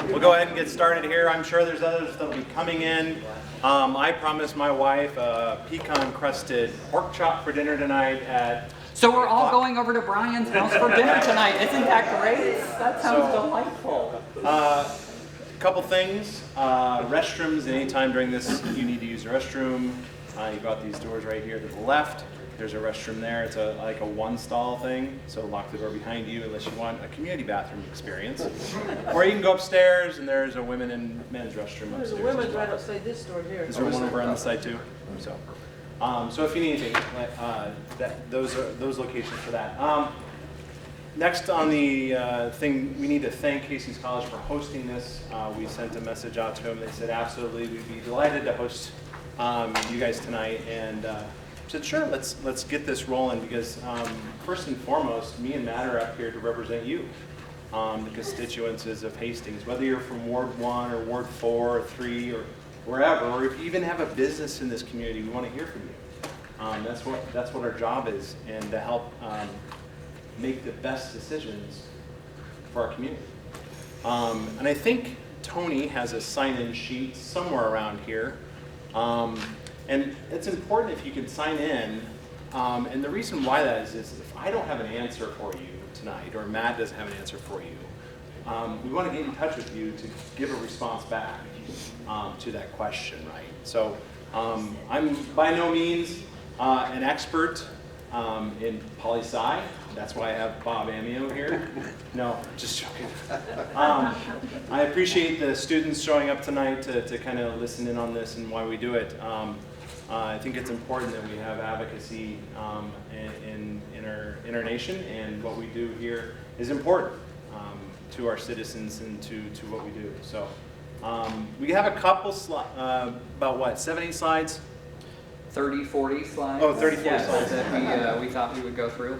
We'll go ahead and get started here. I'm sure there's others that'll be coming in. I promised my wife a pecan-crusted pork chop for dinner tonight at So we're all going over to Brian's house for dinner tonight. Isn't that great? That sounds delightful. A couple things. Restrooms, anytime during this you need to use a restroom. You've got these doors right here to the left. There's a restroom there. It's like a one-stall thing, so lock the door behind you unless you want a community bathroom experience. Or you can go upstairs, and there's a women and men's restroom upstairs. There's a women's right outside this door here. Is there one over on the side too? So if you need anything, those are those locations for that. Next on the thing, we need to thank Hastings College for hosting this. We sent a message out to them. They said absolutely, we'd be delighted to host you guys tonight, and said sure, let's get this rolling because first and foremost, me and Matt are up here to represent you, the constituents of Hastings. Whether you're from Ward 1 or Ward 4 or 3 or wherever, or if you even have a business in this community, we want to hear from you. That's what our job is, and to help make the best decisions for our community. And I think Tony has a sign-in sheet somewhere around here. And it's important if you can sign in, and the reason why that is if I don't have an answer for you tonight, or Matt doesn't have an answer for you, we want to get in touch with you to give a response back to that question, right? So I'm by no means an expert in poli-sci. That's why I have Bob Amio here. No, just joking. I appreciate the students showing up tonight to kind of listen in on this and why we do it. I think it's important that we have advocacy in our nation, and what we do here is important to our citizens and to what we do. So we have a couple about what, 7-8 slides? 30, 40 slides. Oh, 30, 40 slides. That we thought we would go through.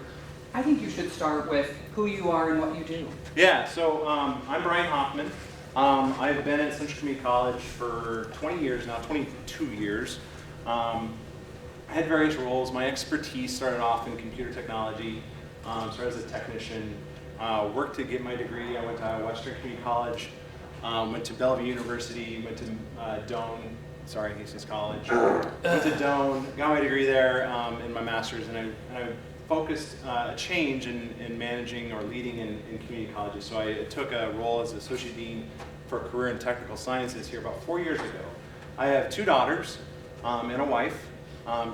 I think you should start with who you are and what you do. Yeah, so I'm Brian Hoffman. I've been at Central Community College for 20 years now, 22 years. I had various roles. My expertise started off in computer technology, started as a technician, worked to get my degree. I went to Western Community College, went to Bellevue University, went to Hastings College. Went to Doane, got my degree there in my master's, and I focused a change in managing or leading in community colleges. So I took a role as Associate Dean for Career and Technical Sciences here about 4 years ago. I have 2 daughters and a wife.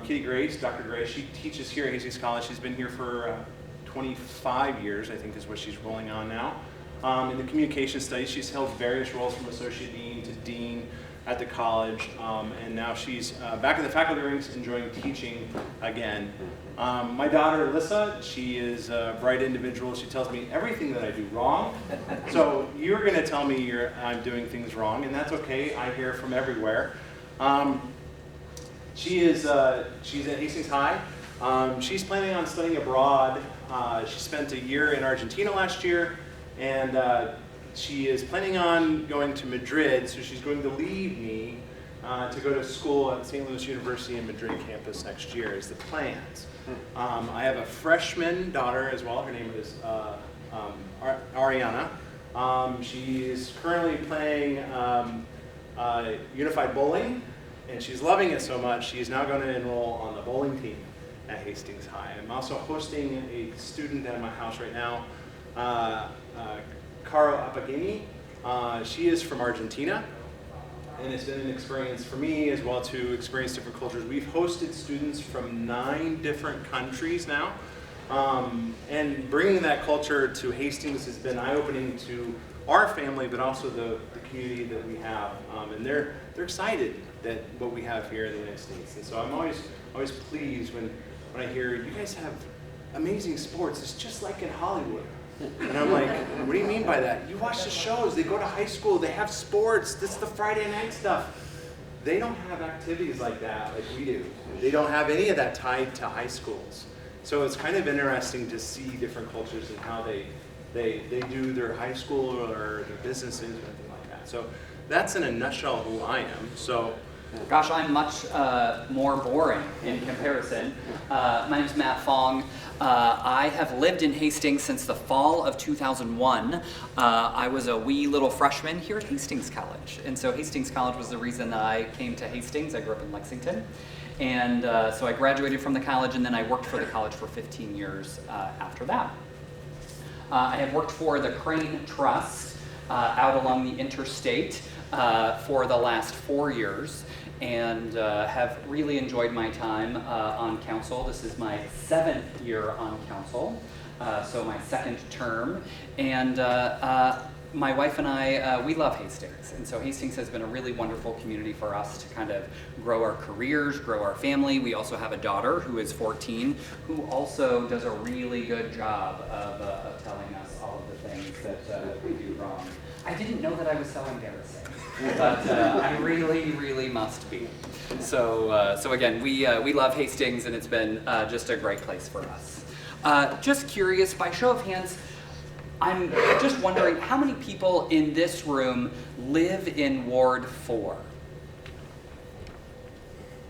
Kitty Grace, Dr. Grace, she teaches here at Hastings College. She's been here for 25 years, I think is what she's rolling on now. In the communication studies, she's held various roles from Associate Dean to Dean at the college, and now she's back in the faculty ranks enjoying teaching again. My daughter, Alyssa, she is a bright individual. She tells me everything that I do wrong. So you're going to tell me I'm doing things wrong, and that's okay. I hear from everywhere. She's at Hastings High. She's planning on studying abroad. She spent a year in Argentina last year, and she is planning on going to Madrid, so she's going to leave me to go to school at St. Louis University in Madrid campus next year is the plans. I have a freshman daughter as well. Her name is Ariana. She is currently playing unified bowling, and she's loving it so much, she's now going to enroll on the bowling team at Hastings High. I'm also hosting a student at my house right now, Caro Apagini. She is from Argentina, and it's been an experience for me as well to experience different cultures. We've hosted students from 9 different countries now, and bringing that culture to Hastings has been eye-opening to our family, but also the community that we have, and they're excited that what we have here in the United States. And so I'm always pleased when I hear you guys have amazing sports. It's just like in Hollywood. And I'm like, what do you mean by that? You watch the shows, they go to high school, they have sports, this is the Friday night stuff. They don't have activities like that like we do. They don't have any of that tied to high schools. So it's kind of interesting to see different cultures and how they do their high school or their businesses or anything like that. So that's in a nutshell who I am. So Gosh, I'm much more boring in comparison. My name is Matt Fong. I have lived in Hastings since the fall of 2001. I was a wee little freshman here at Hastings College. And so Hastings College was the reason that I came to Hastings. I grew up in Lexington. And so I graduated from the college, and then I worked for the college for 15 years after that. I have worked for the Crane Trust out along the interstate for the last 4 years, and have really enjoyed my time on council. This is my 7th year on council, so my 2nd term. And my wife and I, we love Hastings. And so Hastings has been a really wonderful community for us to kind of grow our careers, grow our family. We also have a daughter who is 14, who also does a really good job of telling us all of the things that we do wrong. I didn't know that I was so embarrassing, but I really, really must be. So again, we love Hastings, and it's been just a great place for us. Just curious, by show of hands, I'm just wondering how many people in this room live in Ward 4?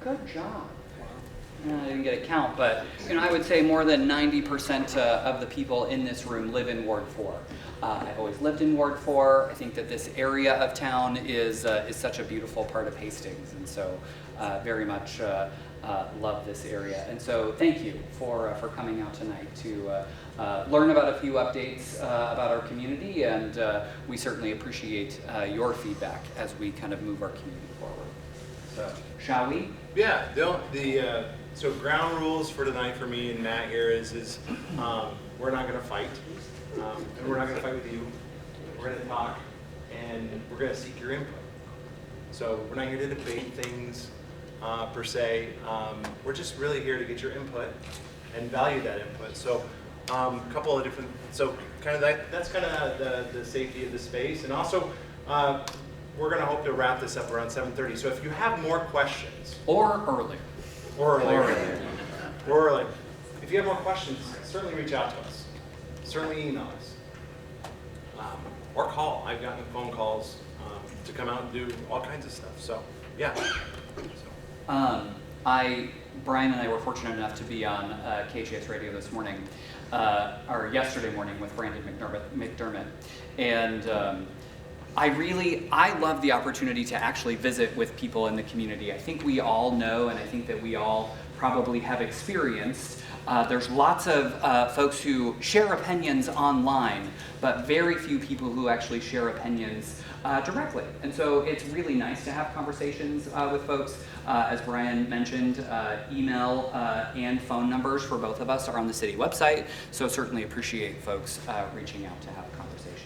Good job. I didn't get a count, but I would say more than 90% of the people in this room live in Ward 4. I've always lived in Ward 4. I think that this area of town is such a beautiful part of Hastings, and so very much love this area. And so thank you for coming out tonight to learn about a few updates about our community, and we certainly appreciate your feedback as we kind of move our community forward. So, shall we? Yeah, so ground rules for tonight for me and Matt here is we're not going to fight, and we're not going to fight with you. We're going to talk, and we're going to seek your input. So we're not here to debate things per se. We're just really here to get your input and value that input. So a couple of different, so kind of that's kind of the safety of the space, and also we're going to hope to wrap this up around 7:30. So if you have more questions, Or earlier. If you have more questions, certainly reach out to us. Certainly email us. Or call. I've gotten phone calls to come out and do all kinds of stuff. So, yeah. Brian and I were fortunate enough to be on KHS Radio this morning, or yesterday morning with Brandon McDermott. And I love the opportunity to actually visit with people in the community. I think we all know, and I think that we all probably have experienced, there's lots of folks who share opinions online, but very few people who actually share opinions directly. And so it's really nice to have conversations with folks. As Brian mentioned, email and phone numbers for both of us are on the city website, so certainly appreciate folks reaching out to have conversations.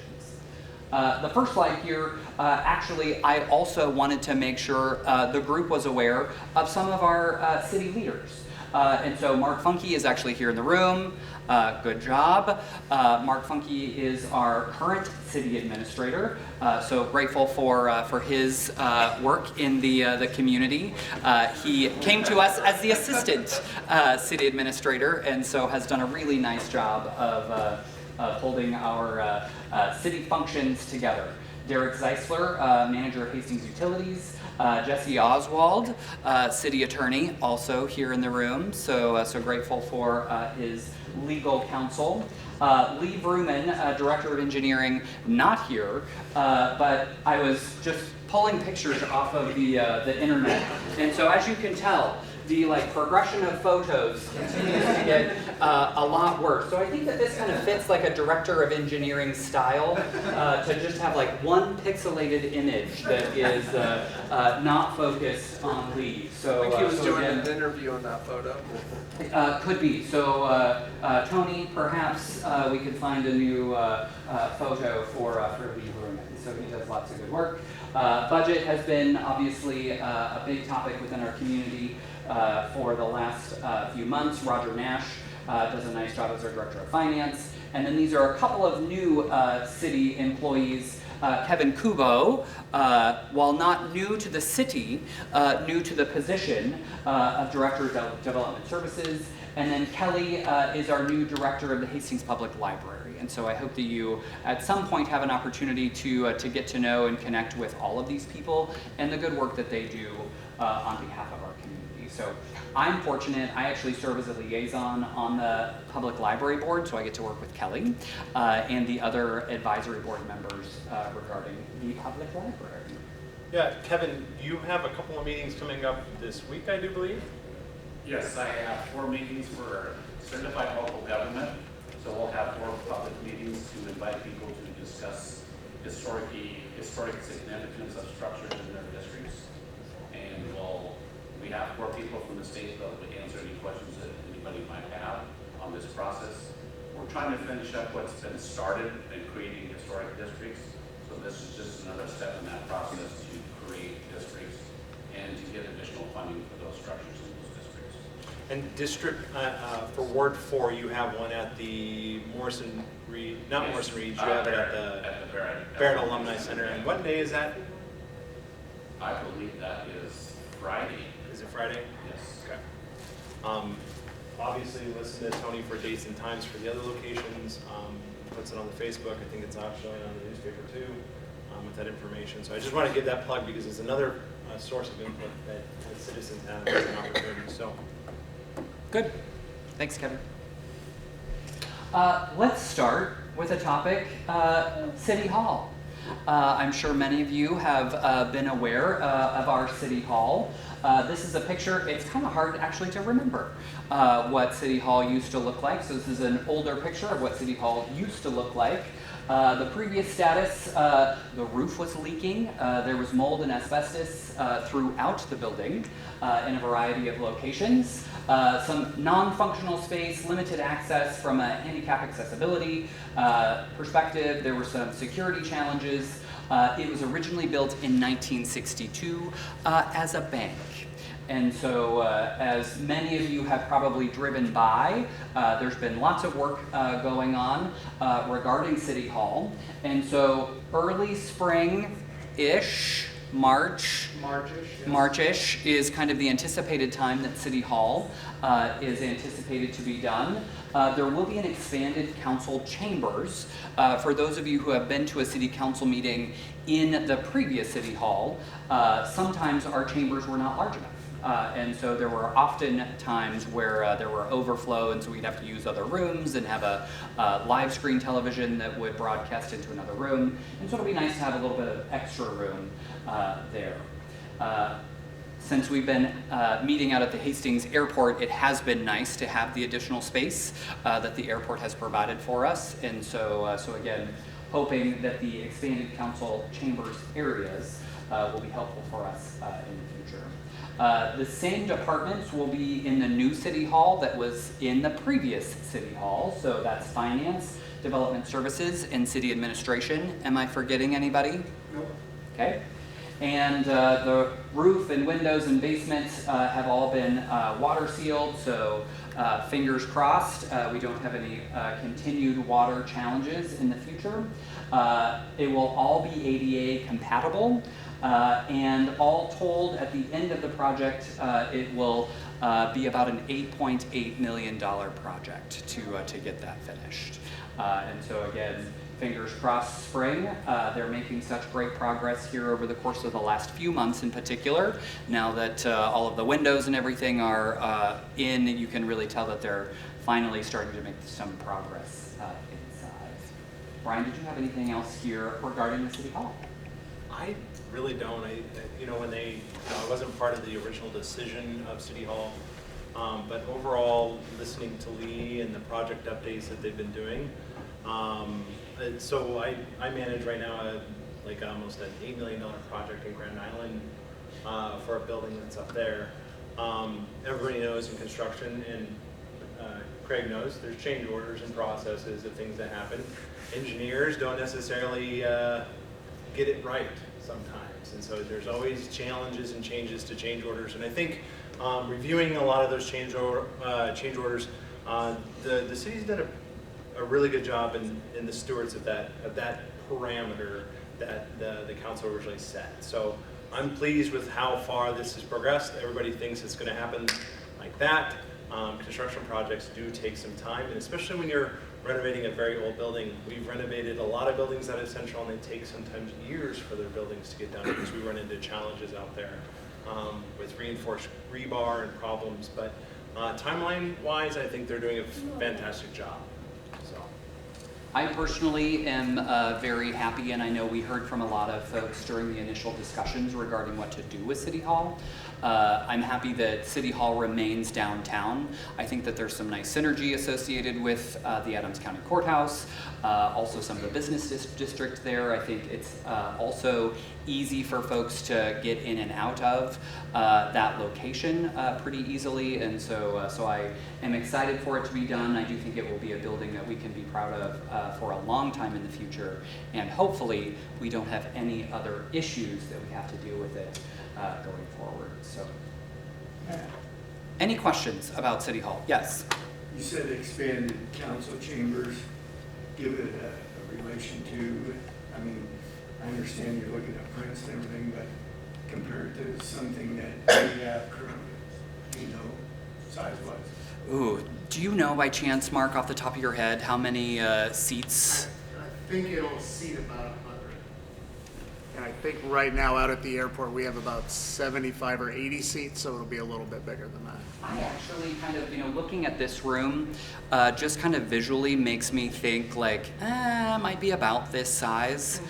The first slide here, actually, I also wanted to make sure the group was aware of some of our city leaders. And so Mark Funke is actually here in the room. Good job. Mark Funke is our current city administrator. So grateful for his work in the community. He came to us as the assistant city administrator, and so has done a really nice job of holding our city functions together. Derek Zeisler, manager of Hastings Utilities. Jesse Oswald, city attorney, also here in the room. So grateful for his legal counsel. Lee Bruman, director of engineering, not here, but I was just pulling pictures off of the internet, and so as you can tell, the progression of photos continues to get a lot worse. So I think that this kind of fits like a director of engineering style to just have one pixelated image that is not focused on Lee. So I think he was doing again, an interview on that photo. could be. So Tony, perhaps we could find a new photo for Lee Bruman. So he does lots of good work. Budget has been obviously a big topic within our community for the last few months. Roger Nash does a nice job as our director of finance. And then these are a couple of new city employees. Kevin Kubo, while not new to the city, new to the position of Director of Development Services. And then Kelly is our new director of the Hastings Public Library. And so I hope that you at some point have an opportunity to get to know and connect with all of these people and the good work that they do on behalf of our community. So I'm fortunate, I actually serve as a liaison on the public library board, so I get to work with Kelly and the other advisory board members regarding the public library. Yeah, Kevin, you have a couple of meetings coming up this week, I do believe. Yes, I have 4 meetings for certified local government. So we'll have 4 public meetings to invite people to discuss historic significance of structures in their districts. And we have 4 people from the state that will answer any questions that anybody might have on this process. We're trying to finish up what's been started in creating historic districts. So this is just another step in that process to create districts and to get additional funding for those structures in those districts. And district, for Ward 4, you have one at the Morrison Reed, not Yes. Morrison Reed, you have it at the Barrett Alumni Center. And what day is that? I believe that is Friday. Is it Friday? Yes. Okay. Obviously, listen to Tony for dates and times for the other locations. Puts it on the Facebook. I think it's actually on the newspaper too, with that information. So I just want to give that plug because it's another source of input that citizens have as an opportunity. So. Good. Thanks, Kevin. Let's start with a topic, City Hall. I'm sure many of you have been aware of our City Hall. This is a picture, it's kind of hard actually to remember what City Hall used to look like. So this is an older picture of what City Hall used to look like. The previous status, the roof was leaking. There was mold and asbestos throughout the building in a variety of locations. Some non-functional space, limited access from a handicap accessibility perspective. There were some security challenges. It was originally built in 1962 as a bank. And so, as many of you have probably driven by, there's been lots of work going on regarding City Hall. And so, early spring-ish, March-ish is kind of the anticipated time that City Hall is anticipated to be done. There will be an expanded council chambers. For those of you who have been to a city council meeting in the previous City Hall, sometimes our chambers were not large enough. And so there were often times where there were overflow, and so we'd have to use other rooms and have a live screen television that would broadcast into another room. And so it'll be nice to have a little bit of extra room there. Since we've been meeting out at the Hastings airport, it has been nice to have the additional space that the airport has provided for us. And so, again, hoping that the expanded council chambers areas will be helpful for us in the future. The same departments will be in the new City Hall that was in the previous City Hall. So that's Finance, Development Services, and City Administration. Am I forgetting anybody? No. Okay. And the roof and windows and basements have all been water sealed, so fingers crossed we don't have any continued water challenges in the future. It will all be ADA compatible, and all told at the end of the project it will be about an $8.8 million project to get that finished. And so again, fingers crossed spring. They're making such great progress here over the course of the last few months in particular. Now that all of the windows and everything are in, you can really tell that they're finally starting to make some progress inside. Brian, did you have anything else here regarding the City Hall? I really don't. When I wasn't part of the original decision of City Hall, but overall, listening to Lee and the project updates that they've been doing, so I manage right now almost an $8 million project in Grand Island for a building that's up there. Everybody knows in construction, and Craig knows, there's change orders and processes of things that happen. Engineers don't necessarily get it right sometimes, and so there's always challenges and changes to change orders. And I think reviewing a lot of those change orders, the city's done a really good job in the stewards of that parameter that the council originally set. So I'm pleased with how far this has progressed. Everybody thinks it's going to happen like that. Construction projects do take some time, and especially when you're renovating a very old building. We've renovated a lot of buildings out of Central, and they take sometimes years for their buildings to get done because we run into challenges out there with reinforced rebar and problems. But timeline-wise, I think they're doing a fantastic job. So. I personally am very happy, and I know we heard from a lot of folks during the initial discussions regarding what to do with City Hall. I'm happy that City Hall remains downtown. I think that there's some nice synergy associated with the Adams County Courthouse, also some of the business district there. I think it's also easy for folks to get in and out of that location pretty easily, and so I am excited for it to be done. I do think it will be a building that we can be proud of for a long time in the future, and hopefully we don't have any other issues that we have to deal with it going forward. So, any questions about City Hall? Yes. You said expanded council chambers. Give it a relation to, I mean, I understand you're looking at prints and everything, but compared to something that we have currently, size-wise. Ooh, do you know by chance, Mark, off the top of your head, how many seats? I think it'll seat about 100. And I think right now out at the airport, we have about 75 or 80 seats, so it'll be a little bit bigger than that. I actually kind of, looking at this room, just kind of visually makes me think like, it might be about this size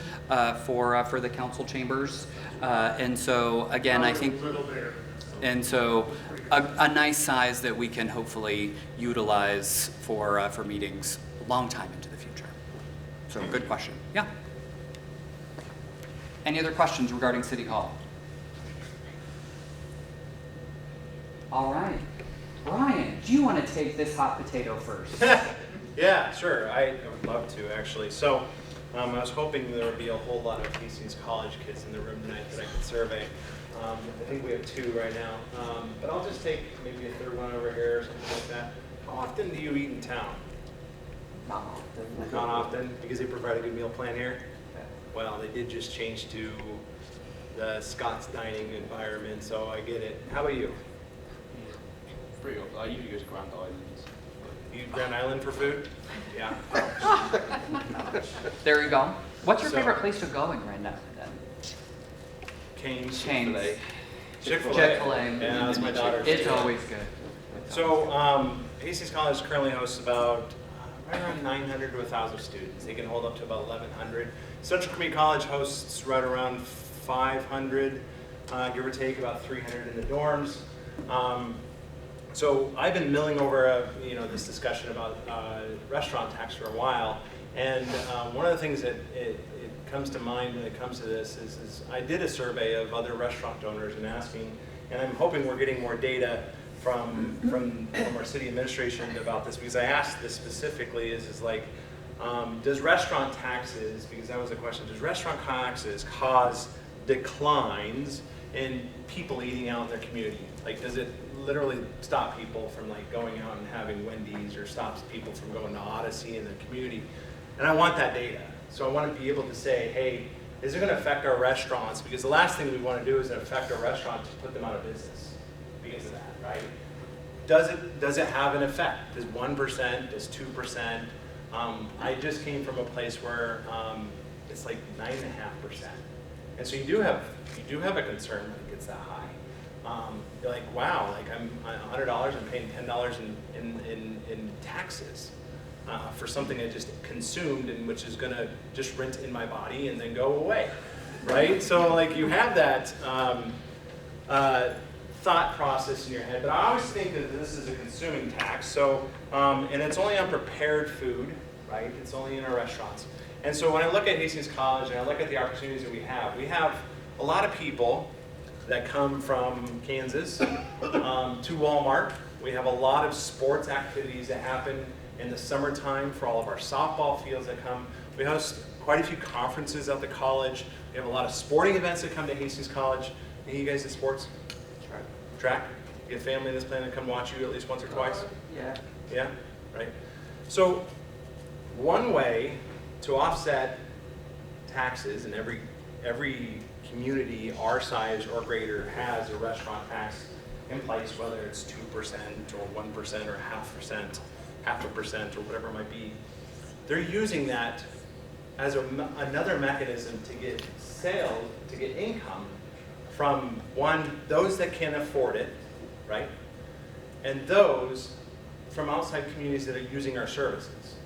for the council chambers. And so, again, I think, A little bigger. and so a nice size that we can hopefully utilize for meetings a long time into the future. So, good question. Yeah. Any other questions regarding City Hall? All right. Brian, do you want to take this hot potato first? Yeah, sure. I would love to, actually. So I was hoping there would be a whole lot of Hastings College kids in the room tonight that I could survey. I think we have 2 right now. But I'll just take maybe a third one over here or something like that. How often do you eat in town? Not often. Not often, because they provide a good meal plan here? Well, they did just change to the Scott's dining environment, so I get it. How about you? Pretty old. I usually go to Grand Island. You eat Grand Island for food? Yeah. There you go. What's your So- favorite place to go in Grand Island then? Canes. Canes. Chick-fil-A. Chick-fil-A. Yeah, that's my daughter's. It's always good. So Hastings College currently hosts about right around 900 to 1,000 students. They can hold up to about 1,100. Central Community College hosts right around 500, give or take, about 300 in the dorms. So I've been milling over this discussion about restaurant tax for a while, and one of the things that it comes to mind when it comes to this is I did a survey of other restaurant owners and asking, and I'm hoping we're getting more data from our city administration about this, because I asked this specifically is like, does restaurant taxes, because that was the question, does restaurant taxes cause declines in people eating out in their community? Like, does it literally stop people from like going out and having Wendy's, or stops people from going to Odyssey in their community? And I want that data. So I want to be able to say, hey, is it going to affect our restaurants? Because the last thing we want to do is affect our restaurants to put them out of business because of that, right? Does it have an effect? Does 1%, does 2%? I just came from a place where it's like 9.5%. And so you do have a concern when it gets that high. You're like, wow, like I'm $100, I'm paying $10 in taxes for something I just consumed, and which is gonna just rent in my body and then go away, right? So like you have that thought process in your head, but I always think that this is a consuming tax. So, and it's only on prepared food, right? It's only in our restaurants. And so when I look at Hastings College and I look at the opportunities that we have a lot of people that come from Kansas to Walmart. We have a lot of sports activities that happen in the summertime for all of our softball fields that come. We host quite a few conferences at the college. We have a lot of sporting events that come to Hastings College. Any of you guys do sports? Track? You have family that's planning to come watch you at least once or twice? Yeah. Yeah, right. So one way to offset taxes, and every community our size or greater has a restaurant tax in place, whether it's 2% or 1% or 0.5%, 0.5%, or whatever it might be. they're using that as another mechanism to get sales, to get income from those that can afford it, right? And those from outside communities that are using our services.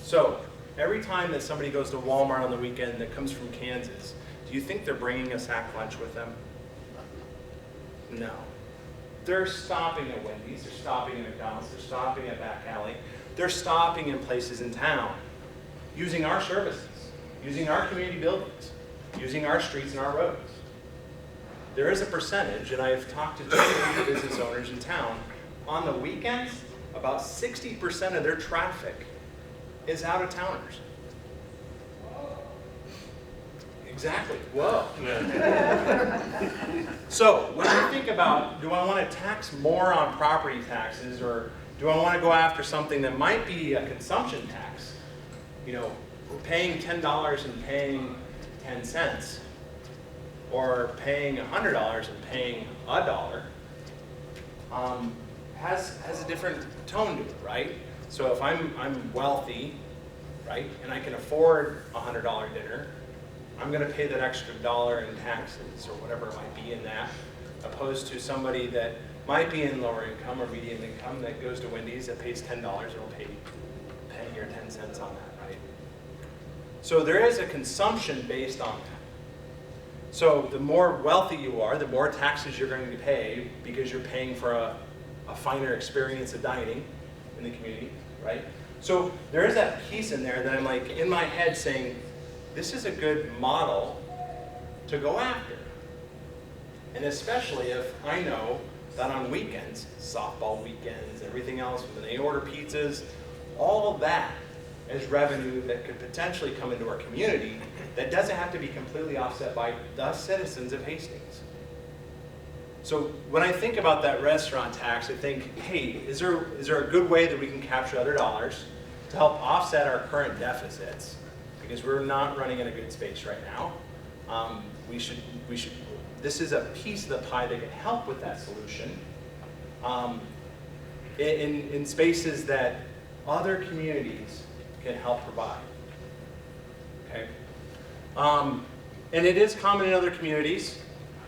So every time that somebody goes to Walmart on the weekend that comes from Kansas, do you think they're bringing a sack lunch with them? No. They're stopping at Wendy's, they're stopping at McDonald's, they're stopping at Back Alley, they're stopping in places in town, using our services, using our community buildings, using our streets and our roads. There is a percentage, and I've talked to two business owners in town, on the weekends, about 60% of their traffic is out of towners. Exactly. Whoa. So when I think about, do I want to tax more on property taxes, or do I want to go after something that might be a consumption tax? You know, paying $10 and paying 10 cents, or paying $100 and paying $1, has a different tone to it, right? So if I'm wealthy, right, and I can afford a $100 dinner, I'm going to pay that extra $1 in taxes or whatever it might be in that, opposed to somebody that might be in lower income or medium income that goes to Wendy's that pays $10 and will pay penny or 10 cents on that, right? So there is a consumption based on that. So the more wealthy you are, the more taxes you're going to pay because you're paying for a finer experience of dining in the community, right? So there is that piece in there that I'm like in my head saying, this is a good model to go after. And especially if I know that on weekends, softball weekends, everything else, when they order pizzas, all of that is revenue that could potentially come into our community that doesn't have to be completely offset by the citizens of Hastings. So when I think about that restaurant tax, I think, hey, is there a good way that we can capture other dollars to help offset our current deficits? Because we're not running in a good space right now. This is a piece of the pie that can help with that solution in spaces that other communities can help provide. Okay, and it is common in other communities.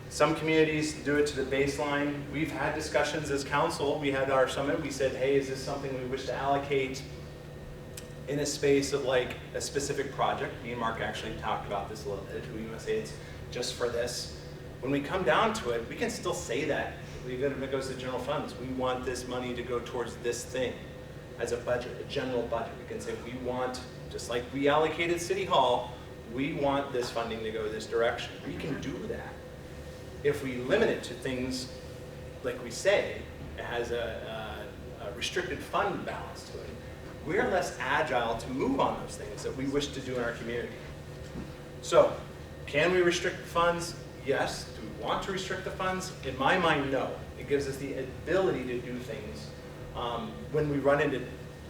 Some communities do it to the baseline. We've had discussions as council. We had our summit. We said, hey, is this something we wish to allocate in a space of like a specific project? Me and Mark actually talked about this a little bit. We want to say it's just for this. When we come down to it, we can still say that, even if it goes to general funds. We want this money to go towards this thing as a budget, a general budget. We can say we want, just like we allocated City Hall, we want this funding to go this direction. We can do that. If we limit it to things, like we say, it has a restricted fund balance to it, we're less agile to move on those things that we wish to do in our community. So, can we restrict the funds? Yes. Do we want to restrict the funds? In my mind, no. It gives us the ability to do things when we run into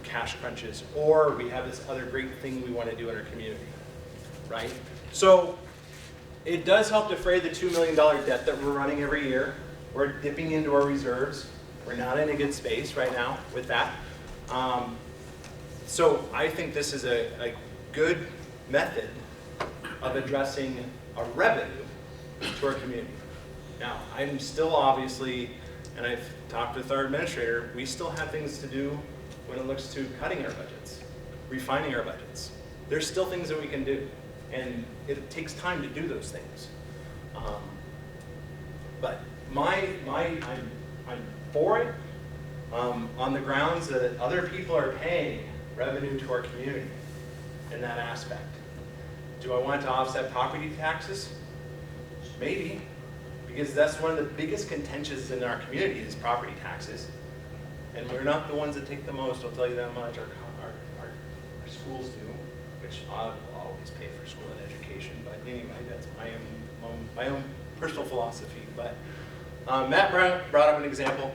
cash crunches, or we have this other great thing we want to do in our community, right? So, it does help defray the $2 million debt that we're running every year. We're dipping into our reserves. We're not in a good space right now with that. So I think this is a good method of addressing our revenue to our community. Now, I'm still obviously, and I've talked with our administrator, we still have things to do when it looks to cutting our budgets, refining our budgets. There's still things that we can do, and it takes time to do those things. But I'm for it on the grounds that other people are paying revenue to our community in that aspect. Do I want to offset property taxes? Maybe, because that's one of the biggest contentions in our community is property taxes. And we're not the ones that take the most, I'll tell you that much. Our schools do, which I'll always pay for school and education, but anyway, that's my own personal philosophy. But Matt brought up an example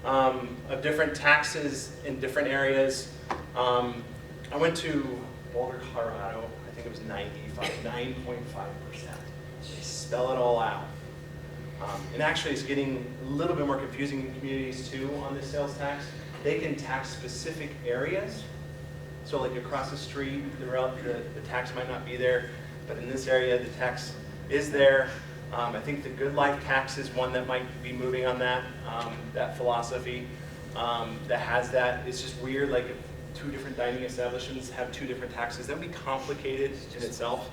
of different taxes in different areas. I went to Boulder, Colorado. I think it was 9.5%. They spell it all out. And actually it's getting a little bit more confusing in communities too on this sales tax. They can tax specific areas So like across the street, the tax might not be there, but in this area, the tax is there. I think the Good Life tax is one that might be moving on that philosophy that has that. It's just weird, like if two different dining establishments have two different taxes, that would be complicated in itself.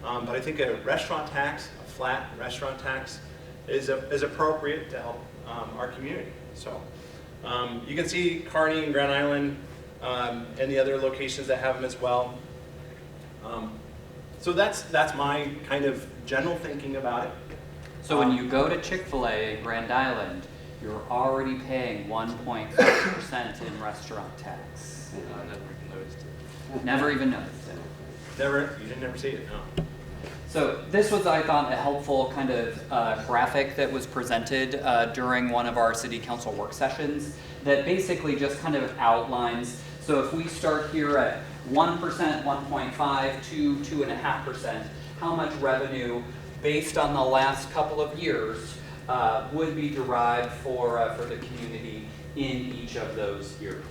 But I think a restaurant tax, a flat restaurant tax, is appropriate to help our community. So you can see Kearney and Grand Island and the other locations that have them as well. So that's my kind of general thinking about it. So when you go to Chick-fil-A in Grand Island, you're already paying 1.5% in restaurant tax. I never noticed it. Never even noticed it. You didn't ever see it, no. So this was, I thought, a helpful kind of graphic that was presented during one of our city council work sessions that basically just kind of outlines. So if we start here at 1%, 1.5 to 2.5%, how much revenue based on the last couple of years would be derived for the community in each of those years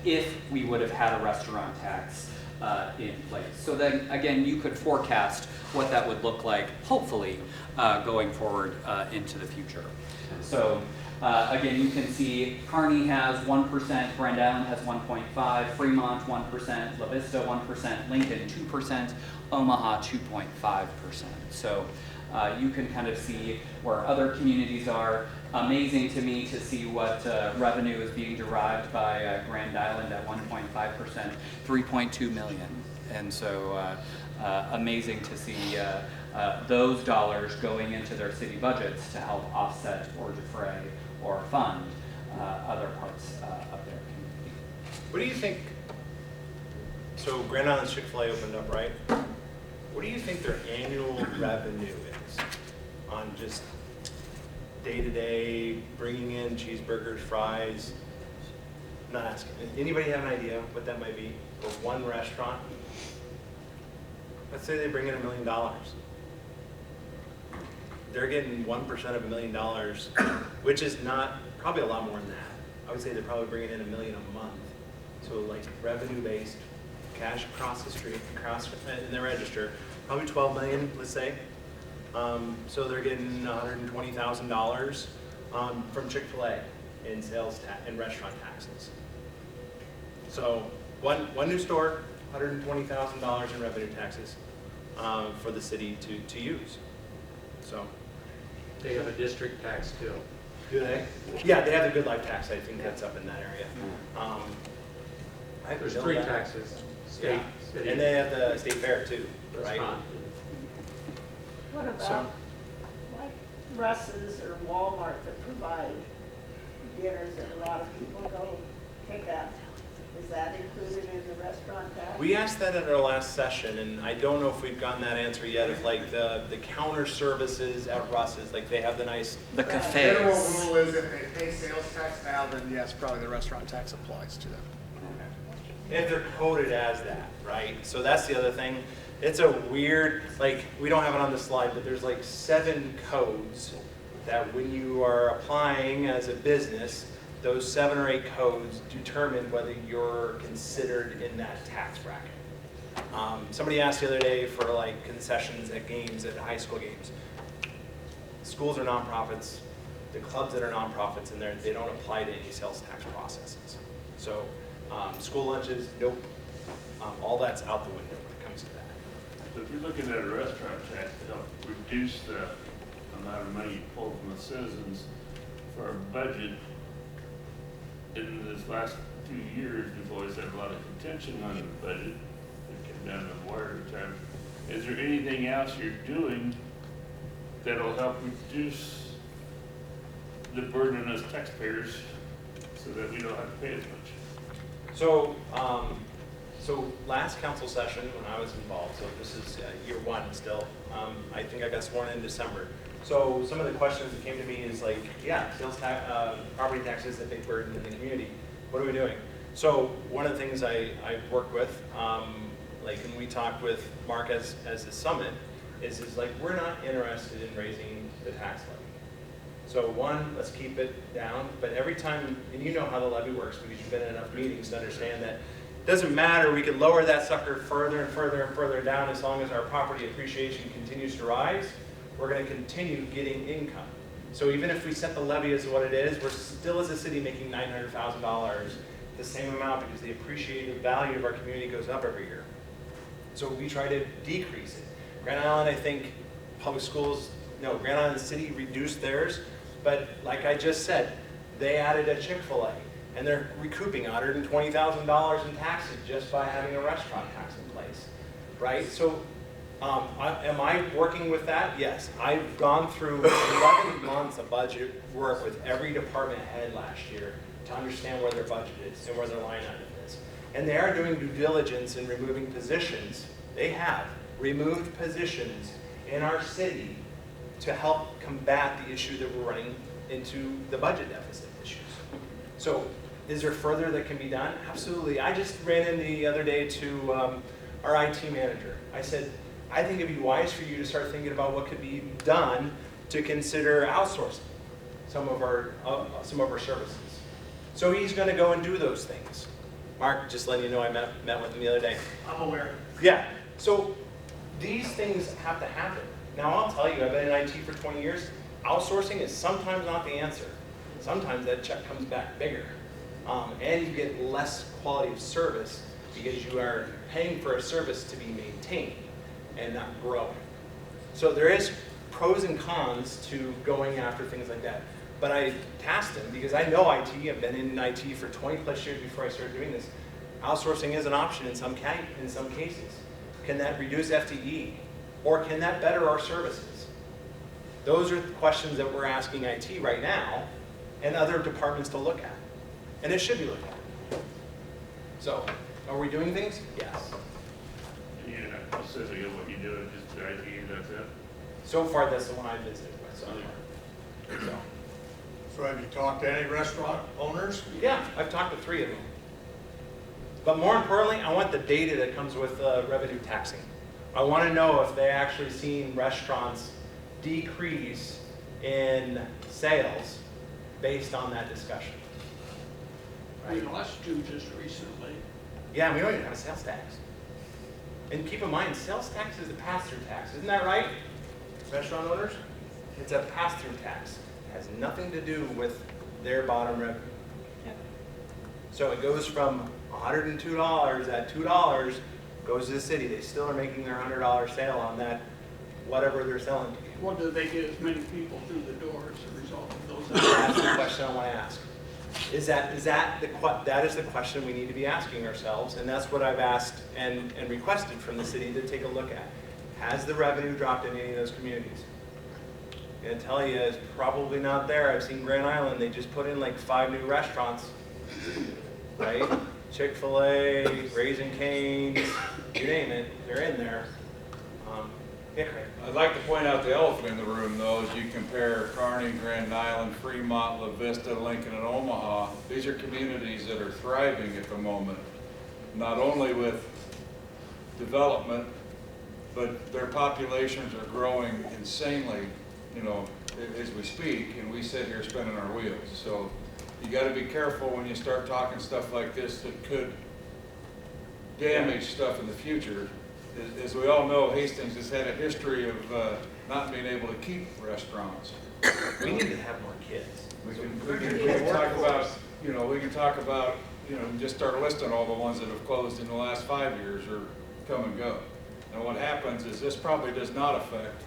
if we would have had a restaurant tax in place. So then again, you could forecast what that would look like, hopefully, going forward into the future. So again, you can see Kearney has 1%, Grand Island has 1.5, Fremont 1%, La Vista 1%, Lincoln 2%, Omaha 2.5%. So you can kind of see where other communities are. Amazing to me to see what revenue is being derived by Grand Island at 1.5%, 3.2 million. And so amazing to see those dollars going into their city budgets to help offset or defray or fund other parts of their community. What do you think? So Grand Island Chick-fil-A opened up, right? What do you think their annual revenue is on just day-to-day bringing in cheeseburgers, fries? I'm not asking. Anybody have an idea what that might be for one restaurant? Let's say they bring in $1 million. They're getting 1% of $1 million, which is not, probably a lot more than that. I would say they're probably bringing in $1 million a month. So like revenue-based, cash across the street, across in their register, probably 12 million, let's say. So they're getting $120,000 from Chick-fil-A in sales and restaurant taxes. So one new store, $120,000 in revenue taxes for the city to use. So They have a district tax too. do they? Yeah, they have the Good Life tax. I think that's up in that area. I There's know 3 that. taxes, Yeah, state, city, and they have the state fair too, right? restaurant. What So- about like Russ's or Walmart that provide dinners that a lot of people go pick up? Is that included in the restaurant tax? We asked that at our last session, and I don't know if we've gotten that answer yet. If like the counter services at Russ's, like they have the nice. The General cafes. rule is if they pay sales tax now, then yes, probably the restaurant tax applies to them. If they're coded as that, right? So that's the other thing. It's a weird, like, we don't have it on the slide, but there's like 7 codes that when you are applying as a business, those 7 or 8 codes determine whether you're considered in that tax bracket. Somebody asked the other day for like concessions at games, at high school games. Schools are nonprofits. The clubs that are nonprofits in there, they don't apply to any sales tax processes. So school lunches, nope. All that's out the window when it comes to that. So if you're looking at a restaurant tax to help reduce the amount of money you pull from the citizens for our budget, in this last 2 years, we've always had a lot of contention on the budget. It came down to the wire time. Is there anything else you're doing that'll help reduce the burden on us taxpayers so that we don't have to pay as much? So, so last council session when I was involved, so this is year 1 still, I think I got sworn in December. So some of the questions that came to me is like, yeah, sales tax, property tax is a big burden in the community. What are we doing? So one of the things I work with, like, and we talked with Mark as a summit, is like, we're not interested in raising the tax levy. So one, let's keep it down, but every time, and you know how the levy works because you've been in enough meetings to understand that Doesn't matter, we could lower that sucker further and further and further down as long as our property appreciation continues to rise, we're gonna continue getting income. So even if we set the levy as what it is, we're still as a city making $900,000, the same amount because the appreciated value of our community goes up every year. So we try to decrease it. Grand Island, I think, public schools, no, Grand Island City reduced theirs, but like I just said, they added a Chick-fil-A, and they're recouping $120,000 in taxes just by having a restaurant tax in place, right? So am I working with that? Yes. I've gone through 11 months of budget work with every department head last year to understand where their budget is and where their line item is. And they are doing due diligence in removing positions. They have removed positions in our city to help combat the issue that we're running into the budget deficit issues. So is there further that can be done? Absolutely. I just ran in the other day to our IT manager. I said, I think it'd be wise for you to start thinking about what could be done to consider outsourcing some of our services. So he's going to go and do those things. Mark, just letting you know, I met with him the other day. I'm aware. Yeah. So these things have to happen. Now I'll tell you, I've been in IT for 20 years. Outsourcing is sometimes not the answer. Sometimes that check comes back bigger, and you get less quality of service because you are paying for a service to be maintained and not growing. So there is pros and cons to going after things like that. But I tasked him because I know IT. I've been in IT for 20 plus years before I started doing this. Outsourcing is an option in some cases. Can that reduce FTE? Or can that better our services? Those are the questions that we're asking IT right now and other departments to look at. And it should be looked at. So, are we doing things? Yes. Yeah, specifically what you do is just IT, that's it. So far, that's the one I visited with. So. So have you talked to any restaurant owners? Yeah, I've talked to 3 of them. But more importantly, I want the data that comes with revenue taxing. I want to know if they actually seen restaurants decrease in sales based on that discussion. We lost 2 just recently. Yeah, we don't even have a sales tax. And keep in mind, sales tax is a pass-through tax. Isn't that right, restaurant owners? It's a pass-through tax. It has nothing to do with their bottom revenue. So it goes from $102 at $2 goes to the city. They still are making their $100 sale on that, whatever they're selling to you. Well, do they get as many people through the door as a result of those? That's the question I want to ask. That is the question we need to be asking ourselves, and that's what I've asked and requested from the city to take a look at. Has the revenue dropped in any of those communities? I'm going to tell you, it's probably not there. I've seen Grand Island, they just put in like 5 new restaurants, right? Chick-fil-A, Raising Cane's, you name it, they're in there. Yeah, Craig. I'd like to point out the elephant in the room, though, as you compare Kearney, Grand Island, Fremont, La Vista, Lincoln, and Omaha. These are communities that are thriving at the moment, not only with development, but their populations are growing insanely, as we speak, and we sit here spinning our wheels. So you got to be careful when you start talking stuff like this that could damage stuff in the future. As we all know, Hastings has had a history of not being able to keep restaurants. We need to have more kids. We can talk about, we can talk about, just start listing all the ones that have closed in the last 5 years or come and go. And what happens is this probably does not affect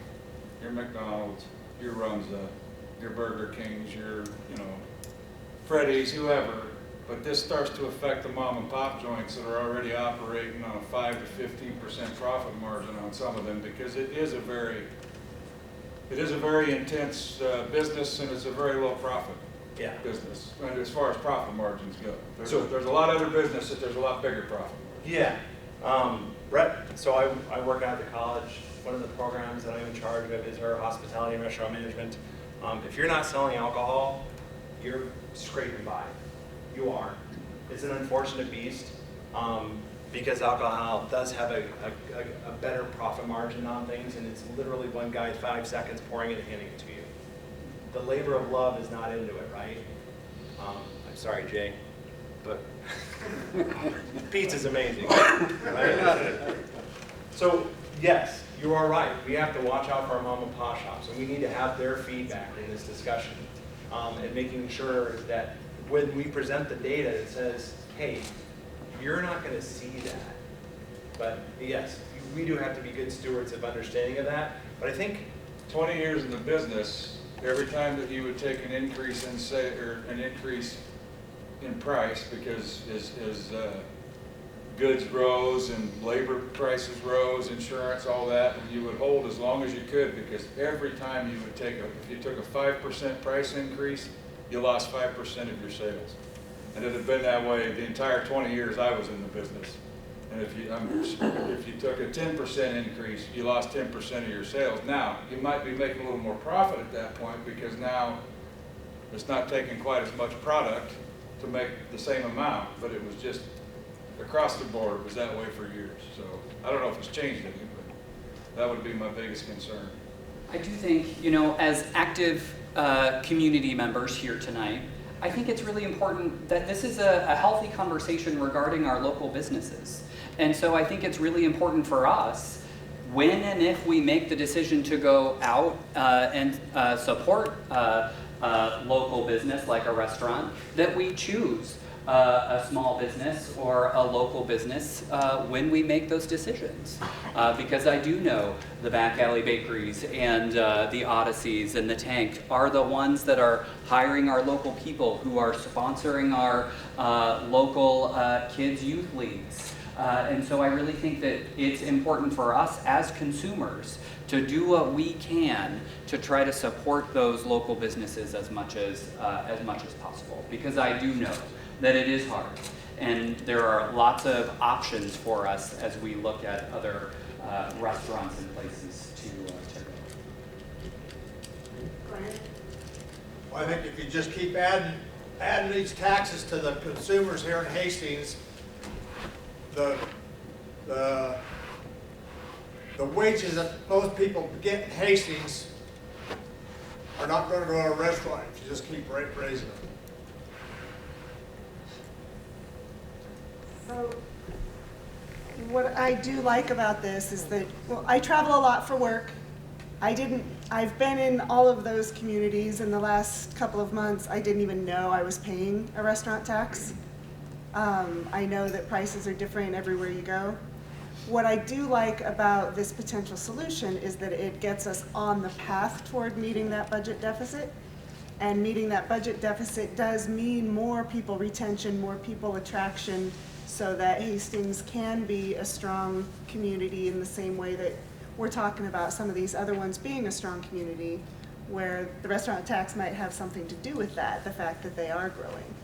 your McDonald's, your Runza, your Burger Kings, your, Freddy's, whoever. But this starts to affect the mom and pop joints that are already operating on a 5 to 15% profit margin on some of them, because it is a very intense business, and it's a very low profit business. And as far as profit margins go, there's a lot of other business that there's a lot bigger profit margins. Yeah. Brett, so I work out at the college. One of the programs that I'm in charge of is our hospitality and restaurant management. If you're not selling alcohol, you're scraping by. You are. It's an unfortunate beast because alcohol does have a better profit margin on things, and it's literally one guy 5 seconds pouring it and handing it to you. The labor of love is not into it, right? I'm sorry, Jay. but pizza's amazing. Right? So yes, you are right. We have to watch out for our mom and pop shops, and we need to have their feedback in this discussion, and making sure that when we present the data, it says, hey, you're not going to see that. But yes, we do have to be good stewards of understanding of that. But I think 20 years in the business, every time that you would take an increase in an increase in price because as goods rose and labor prices rose, insurance, all that, and you would hold as long as you could, because every time you would take if you took a 5% price increase, you lost 5% of your sales. And it had been that way the entire 20 years I was in the business. And if you took a 10% increase, you lost 10% of your sales. Now, you might be making a little more profit at that point because now it's not taking quite as much product to make the same amount, but it was just across the board, it was that way for years. So I don't know if it's changed any, but that would be my biggest concern. I do think, you know, as active community members here tonight, I think it's really important that this is a healthy conversation regarding our local businesses. And so I think it's really important for us, when and if we make the decision to go out and support local business like a restaurant, that we choose a small business or a local business when we make those decisions. Because I do know the back alley bakeries and the Odysseys and the Tank are the ones that are hiring our local people, who are sponsoring our local kids' youth leagues. And so I really think that it's important for us as consumers to do what we can to try to support those local businesses as much as possible. Because I do know that it is hard, and there are lots of options for us as we look at other restaurants and places to go. Brian? Well, I think if you just keep adding these taxes to the consumers here in Hastings, the wages that most people get in Hastings are not going to go to a restaurant if you just keep raising them. So what I do like about this is that, well, I travel a lot for work. I've been in all of those communities in the last couple of months. I didn't even know I was paying a restaurant tax. I know that prices are different everywhere you go. What I do like about this potential solution is that it gets us on the path toward meeting that budget deficit. And meeting that budget deficit does mean more people retention, more people attraction, so that Hastings can be a strong community in the same way that we're talking about some of these other ones being a strong community, where the restaurant tax might have something to do with that, the fact that they are growing.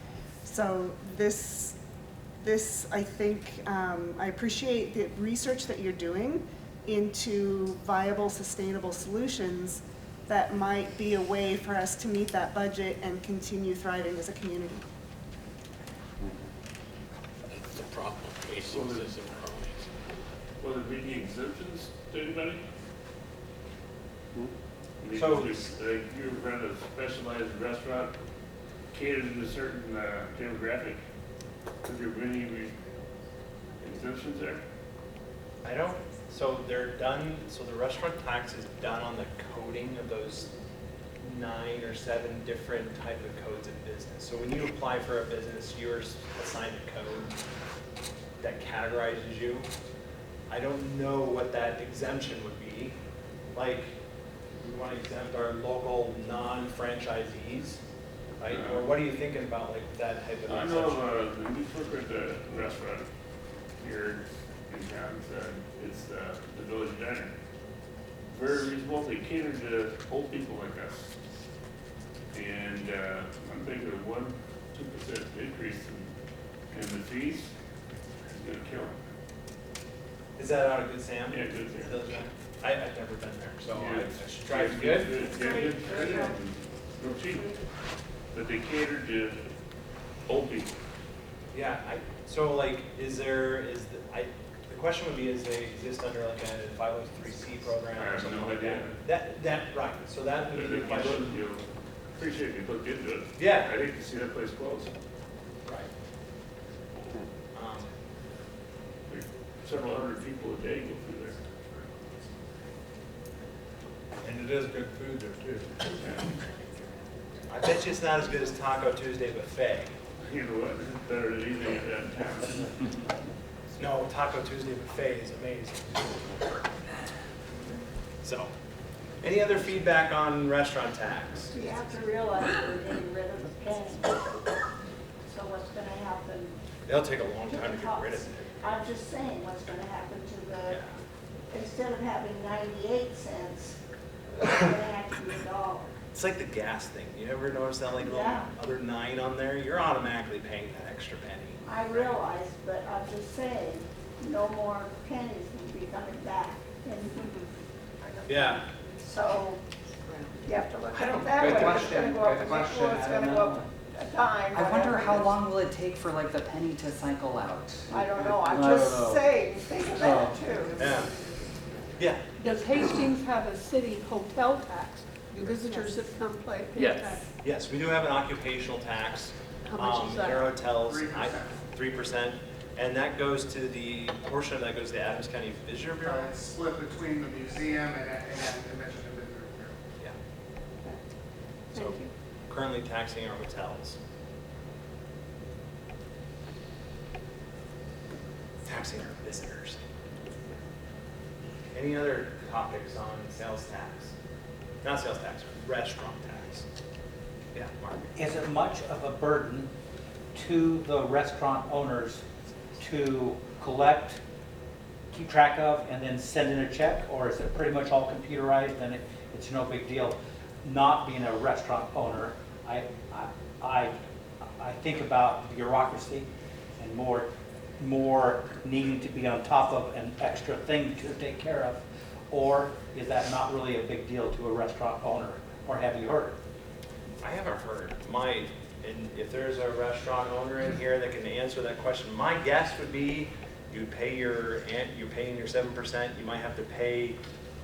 So this I think, I appreciate the research that you're doing into viable, sustainable solutions that might be a way for us to meet that budget and continue thriving as a community. That's the problem. Hastings is in cronies. Will there be any exemptions to anybody? I mean, So- if you run a specialized restaurant catered to a certain demographic, is there any exemptions there? I don't, so they're done, so the restaurant tax is done on the coding of those 9 or 7 different type of codes of business. So when you apply for a business, you're assigned a code that categorizes you. I don't know what that exemption would be. Like, we want to exempt our local non-franchisees, right? Or what are you thinking about, like that type of I exemption? know the new corporate restaurant here in town, it's the Village Diner. Very reasonable, they cater to old people like us. And I'm thinking a 1-2% increase in the fees is gonna kill them. Is that out of Good Sam? Yeah, Good Sam. I've never been there, so Yeah, I should try it. Good? Yeah, good, real cheap. But they cater to old people. Yeah, so like, the question would be, is they exist under like a 503C program I or have something no like idea. that? Right, so that would be the question. Appreciate you looked into it. Yeah. I hate to see that place close. Right. several hundred people a day go through there. And it is good food there too. I bet you it's not as good as Taco Tuesday buffet. You know what, it's better than anything in downtown. No, Taco Tuesday buffet is amazing. So, any other feedback on restaurant tax? You have to realize we're getting rid of the penny. So what's gonna happen? It'll take a long time to get rid of it. I'm just saying, what's gonna happen to the, Yeah. instead of having 98 cents, it's gonna have to be $1. It's like the gas thing. You ever notice that like little Yeah. other 9 on there? You're automatically paying that extra penny. I realize, but I'm just saying, no more pennies will be coming back. And Yeah. so you have to look I at don't- it that good way. question, It's gonna go up good a question. nickel, it's I don't gonna go know. up a dime. I wonder whatever how it is. long will it take for like the penny to cycle out? I don't know, I'm I don't just know. saying, think of that Oh. too. Yeah. Yeah. Does Hastings have a city hotel tax? Do visitors that come play pay Yes. tax? Yes, we do have an occupational tax. How much is that? There are hotels, 3%. 3%, and that goes to the, portion of that goes to the Adams County Visitor Bureau. It's split between the museum and convention and visitor bureau. Yeah. Thank So you. currently taxing our hotels. Taxing our visitors. Any other topics on sales tax? Not sales tax, restaurant tax. Yeah, Mark. Is it much of a burden to the restaurant owners to collect, keep track of, and then send in a check? Or is it pretty much all computerized and it's no big deal? Not being a restaurant owner, I think about bureaucracy and more needing to be on top of an extra thing to take care of. Or is that not really a big deal to a restaurant owner? Or have you heard? I haven't heard. And if there's a restaurant owner in here that can answer that question, my guess would be you're paying your 7%. You might have to pay,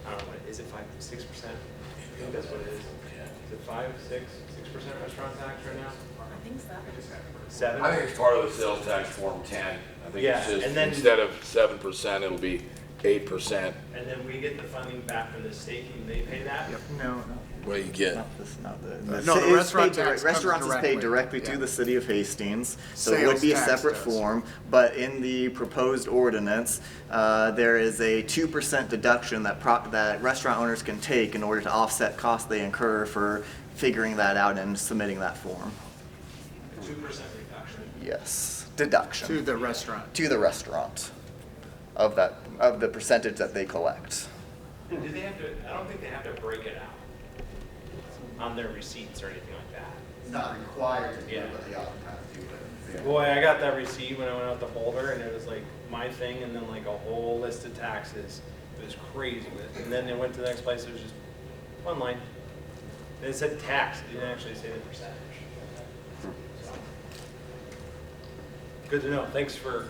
I don't know, is it 5, 6%? I think that's what it is. Is it 5, 6% restaurant tax right now? I think so. 7? I think it's part of the sales tax form 10. I think Yeah, it's just, and then- instead of 7%, it'll be 8%. And then we get the funding back from the state and they pay that? No, What do you get? No, the restaurant tax comes Restaurants is paid directly Yeah. to the city of Hastings, so it Sales would be a tax separate does. form. But in the proposed ordinance, there is a 2% deduction that restaurant owners can take in order to offset costs they incur for figuring that out and submitting that form. A 2% reduction. Yes, deduction. To the restaurant. To the restaurant of the percentage that they collect. And do they have to, I don't think they have to break it out on their receipts or anything like that. It's not required to do, Yeah. but they oftentimes do it. Boy, I got that receipt when I went out to Boulder, and it was like my thing, and then like a whole list of taxes. It was crazy. And then it went to the next place, it was just one line. And it said tax, it didn't actually say the percentage. So, good to know. Thanks for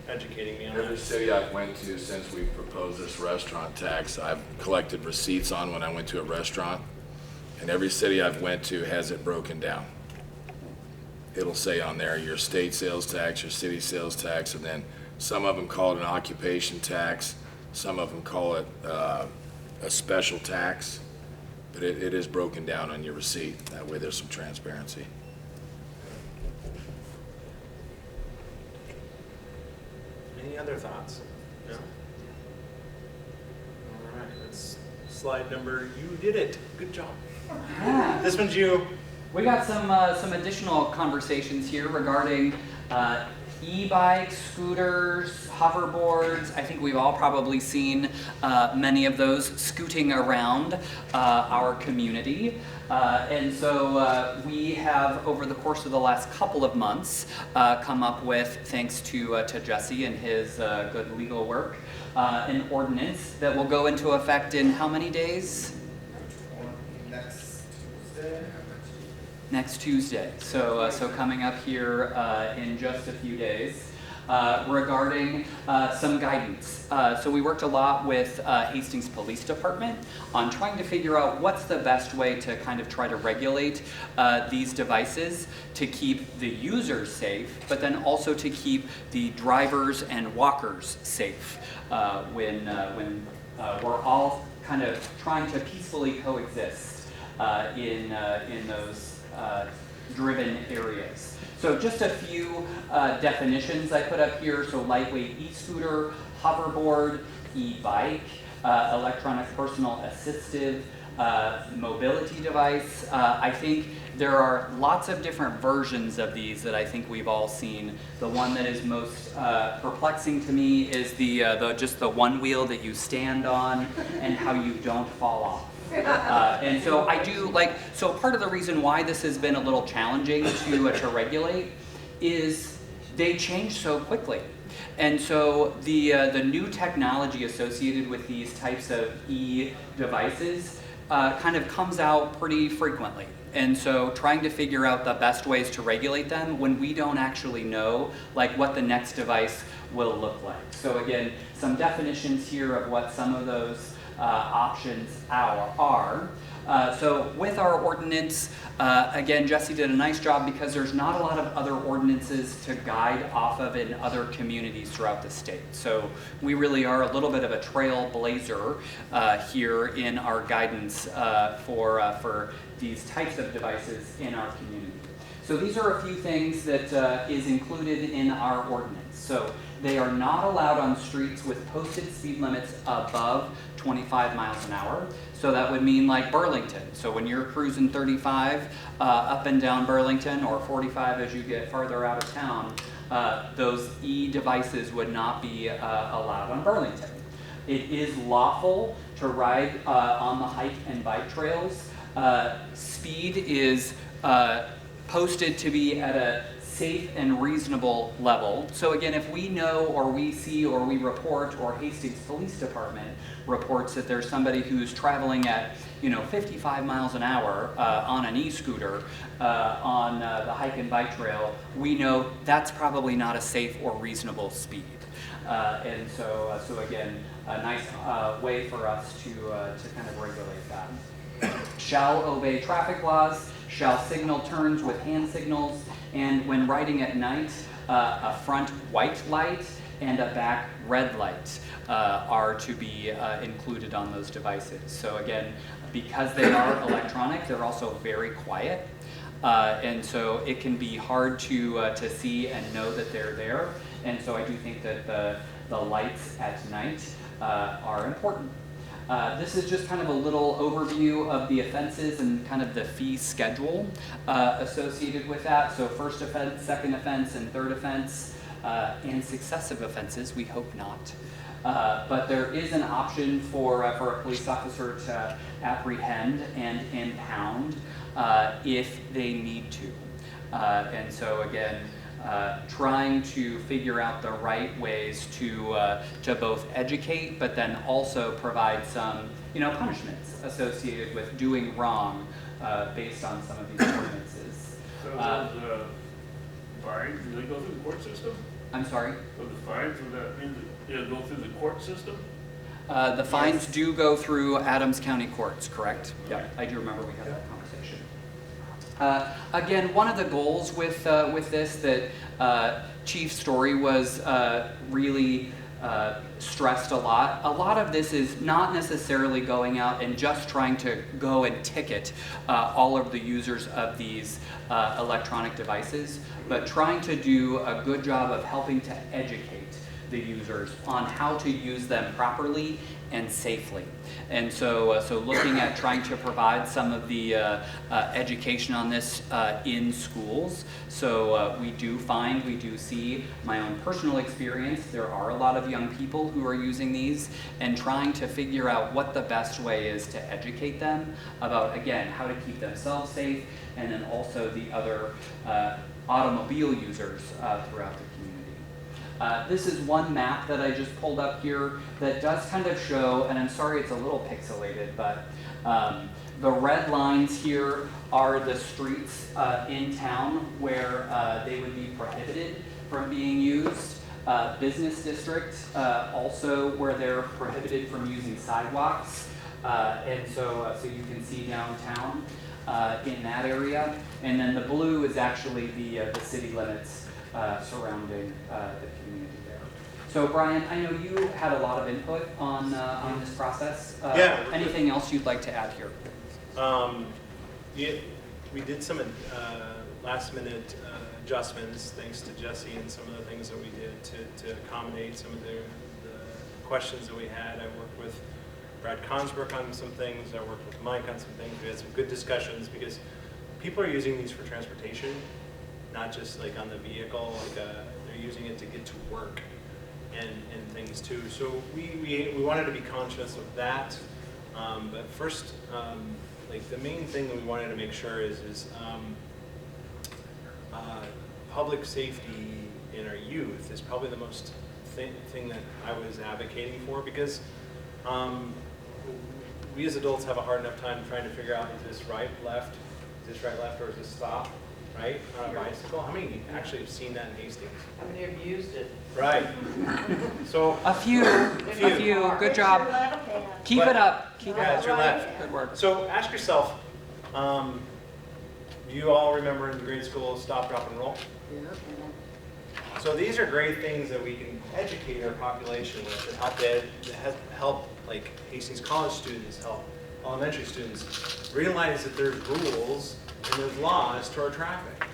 educating me on Every that. city I've went to since we proposed this restaurant tax, I've collected receipts on when I went to a restaurant. And every city I've went to has it broken down. It'll say on there your state sales tax, your city sales tax, and then some of them call it an occupation tax. Some of them call it a special tax. But it is broken down on your receipt. That way there's some transparency. Any other thoughts? No? All right, that's slide number, you did it. Good job. Yeah. This one's you. We got some additional conversations here regarding e-bikes, scooters, hoverboards. I think we've all probably seen many of those scooting around our community. And so we have, over the course of the last couple of months, come up with, thanks to Jesse and his good legal work, an ordinance that will go into effect in how many days? Next Tuesday. So coming up here in just a few days. regarding some guidance. So we worked a lot with Hastings Police Department on trying to figure out what's the best way to kind of try to regulate these devices to keep the users safe, but then also to keep the drivers and walkers safe when we're all kind of trying to peacefully coexist in those driven areas. So just a few definitions I put up here. So lightweight e-scooter, hoverboard, e-bike, electronic personal assistive mobility device. I think there are lots of different versions of these that I think we've all seen. The one that is most perplexing to me is just the one wheel that you stand on and how you don't fall off. And so I do so part of the reason why this has been a little challenging to regulate is they change so quickly. And so the new technology associated with these types of e-devices kind of comes out pretty frequently. And so trying to figure out the best ways to regulate them when we don't actually know what the next device will look like. So again, some definitions here of what some of those options are. So with our ordinance, again, Jesse did a nice job because there's not a lot of other ordinances to guide off of in other communities throughout the state. So we really are a little bit of a trailblazer here in our guidance for these types of devices in our community. So these are a few things that is included in our ordinance. So they are not allowed on streets with posted speed limits above 25 miles an hour. So that would mean like Burlington. So when you're cruising 35 up and down Burlington, or 45 as you get farther out of town, those e-devices would not be allowed on Burlington. It is lawful to ride on the hike and bike trails. Speed is posted to be at a safe and reasonable level. So again, if we know or we see or we report, or Hastings Police Department reports that there's somebody who's traveling at 55 miles an hour on an e-scooter on the hike and bike trail, we know that's probably not a safe or reasonable speed. And so again, a nice way for us to kind of regulate that. Shall obey traffic laws, shall signal turns with hand signals, and when riding at night, a front white light and a back red light are to be included on those devices. So again, because they are electronic, they're also very quiet. And so it can be hard to see and know that they're there. And so I do think that the lights at night are important. This is just kind of a little overview of the offenses and kind of the fee schedule associated with that. So first offense, second offense, and third offense, and successive offenses, we hope not. But there is an option for a police officer to apprehend and impound if they need to. And so again, trying to figure out the right ways to both educate, but then also provide some punishments associated with doing wrong based on some of these ordinances. So those fines, do they go through the court system? I'm sorry? So the fines, would that mean that they'll go through the court system? The fines do go through Adams County courts, correct? Yeah, I do remember we had that conversation. Again, one of the goals with this that Chief Story was really stressed a lot of this is not necessarily going out and just trying to go and ticket all of the users of these electronic devices, but trying to do a good job of helping to educate the users on how to use them properly and safely. And so looking at trying to provide some of the education on this in schools. So we do see my own personal experience, there are a lot of young people who are using these and trying to figure out what the best way is to educate them about, again, how to keep themselves safe, and then also the other automobile users throughout the community. This is one map that I just pulled up here that does kind of show, and I'm sorry it's a little pixelated, but the red lines here are the streets in town where they would be prohibited from being used. business district, also where they're prohibited from using sidewalks. And so you can see downtown in that area. And then the blue is actually the city limits surrounding the community there. So Brian, I know you had a lot of input on this process. Yeah. Anything else you'd like to add here? We did some last minute adjustments thanks to Jesse and some of the things that we did to accommodate some of the questions that we had. I worked with Brad Consbrook on some things. I worked with Mike on some things. We had some good discussions because people are using these for transportation, not just like on the vehicle. Like they're using it to get to work and things too. So we wanted to be conscious of that. But first, like the main thing that we wanted to make sure is public safety in our youth is probably the most thing that I was advocating for, because we as adults have a hard enough time trying to figure out, is this right, left, or is this stop, right, on a bicycle? How many actually have seen that in Hastings? How many have used it? Right. So A few. Good job. Keep it up. Keep it yeah, up. it's your left. Good work. So ask yourself, do you all remember in grade school stop, drop, and roll? Yeah. So these are great things that we can educate our population with and help like Hastings College students, help elementary students realize that there's rules and there's laws to our traffic.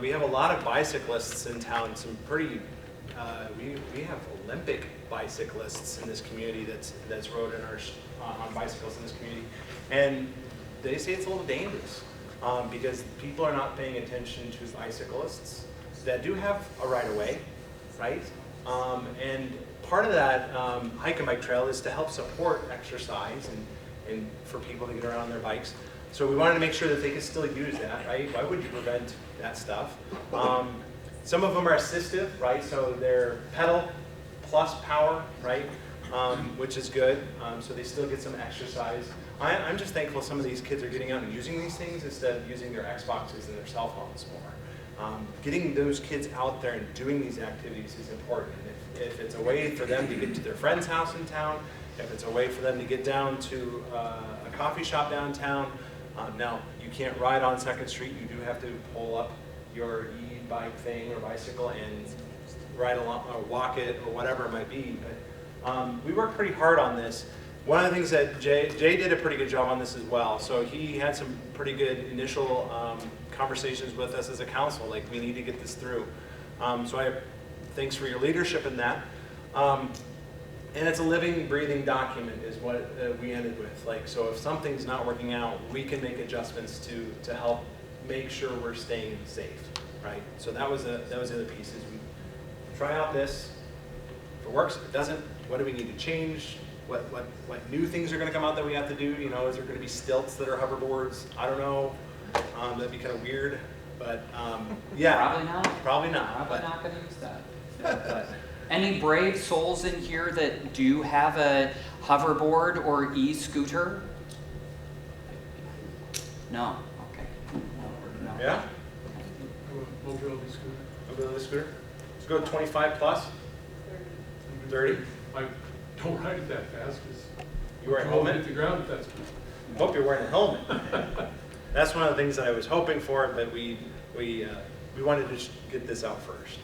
We have a lot of bicyclists in town, some pretty, we have Olympic bicyclists in this community that's rode in on bicycles in this community. And they say it's a little dangerous because people are not paying attention to bicyclists that do have a right-of-way, right? And part of that hike and bike trail is to help support exercise and for people to get around their bikes. So we wanted to make sure that they could still use that, right? Why would you prevent that stuff? Some of them are assistive, right? So they're pedal plus power, right? Which is good. So they still get some exercise. I'm just thankful some of these kids are getting out and using these things instead of using their Xboxes and their cell phones more. Getting those kids out there and doing these activities is important. If it's a way for them to get to their friend's house in town, if it's a way for them to get down to a coffee shop downtown. Now, you can't ride on 2nd Street. You do have to pull up your e-bike thing or bicycle and ride along or walk it or whatever it might be. But we worked pretty hard on this. One of the things that Jay did a pretty good job on this as well. So he had some pretty good initial conversations with us as a council, like we need to get this through. So thanks for your leadership in that. And it's a living, breathing document is what we ended with. Like, so if something's not working out, we can make adjustments to help make sure we're staying safe, right? So that was the other piece is we try out this. If it works, if it doesn't, what do we need to change? What new things are going to come out that we have to do? You know, is there going to be stilts that are hoverboards? I don't know. That'd be kind of weird, but yeah. Probably not. Probably not. Probably not going to use that. But any brave souls in here that do have a hoverboard or e-scooter? No. Okay. No. Yeah? Mobility scooter. Mobility scooter? Let's go 25 plus? 30? I don't ride it that fast because You wear a helmet? hit the ground if that's good. Hope you're wearing a helmet. That's one of the things that I was hoping for, but we wanted to just get this out first.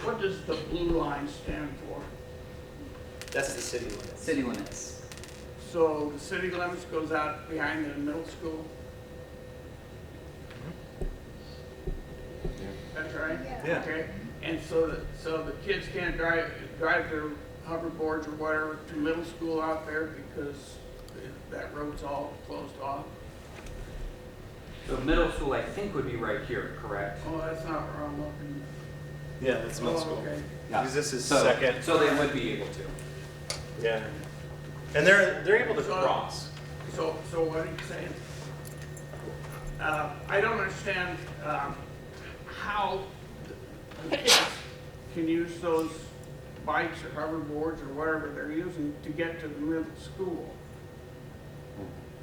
What does the blue line stand for? That's the city limits. City limits. So the city limits goes out behind the middle school? That's right? Yeah. Okay, and so the kids can't drive their hoverboards or whatever to middle school out there because that road's all closed off? So middle school, I think, would be right here, correct? Oh, that's not where I'm looking. Yeah, that's middle school. Okay. Because this is So- second. So they would be able to. Yeah. And they're able to cross. So what are you saying? I don't understand how the kids can use those bikes or hoverboards or whatever they're using to get to the middle school.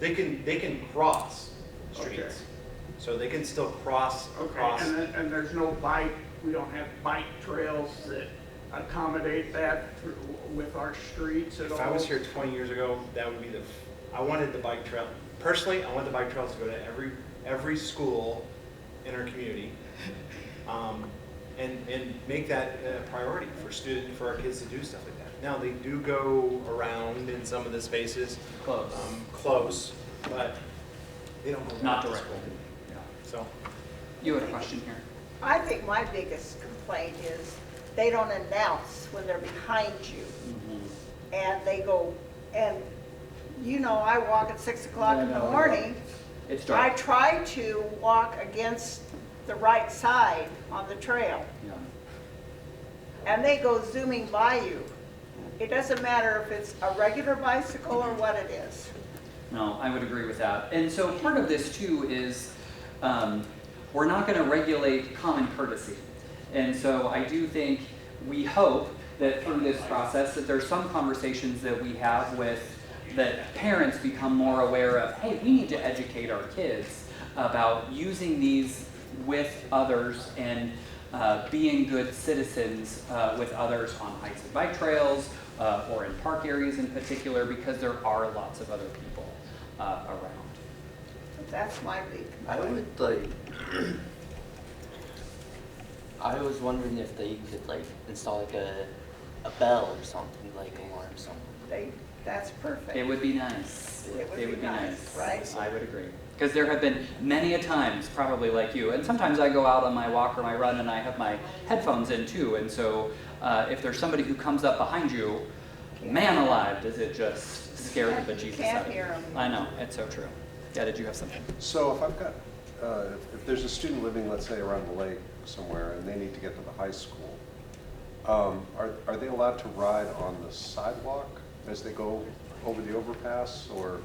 They can cross streets. Okay. So they can still cross. Okay, and there's no bike we don't have bike trails that accommodate that with our streets at all. If I was here 20 years ago, that would be I wanted the bike trail. Personally, I want the bike trails to go to every school in our community, and make that a priority for our kids to do stuff like that. Now they do go around in some of the spaces, close, but they don't go Not around the directly. school. Yeah. So You had a question here. I think my biggest complaint is they don't announce when they're behind you. And they go, and you know, I walk at 6 o'clock in the morning. It's I dark. try to walk against the right side on the trail. Yeah. And they go zooming by you. It doesn't matter if it's a regular bicycle or what it is. No, I would agree with that. And so part of this too is we're not going to regulate common courtesy. And so I do think, we hope that through this process that there's some conversations that we have that parents become more aware of, hey, we need to educate our kids about using these with others and being good citizens with others on hikes and bike trails or in park areas in particular, because there are lots of other people around. That's my big I complaint. would I was wondering if they could like install like a bell or something, like alarm something. That's perfect. It would be nice. It would be nice, right? I would agree. Because there have been many a times, probably like you, and sometimes I go out on my walk or my run and I have my headphones in too, and so if there's somebody who comes up behind you, man alive, does it just scare the bejesus Can't out of you. hear 'em. I know, it's so true. Yeah, did you have something? So if I've got, if there's a student living, let's say, around the lake somewhere, and they need to get to the high school, are they allowed to ride on the sidewalk as they go over the overpass, or,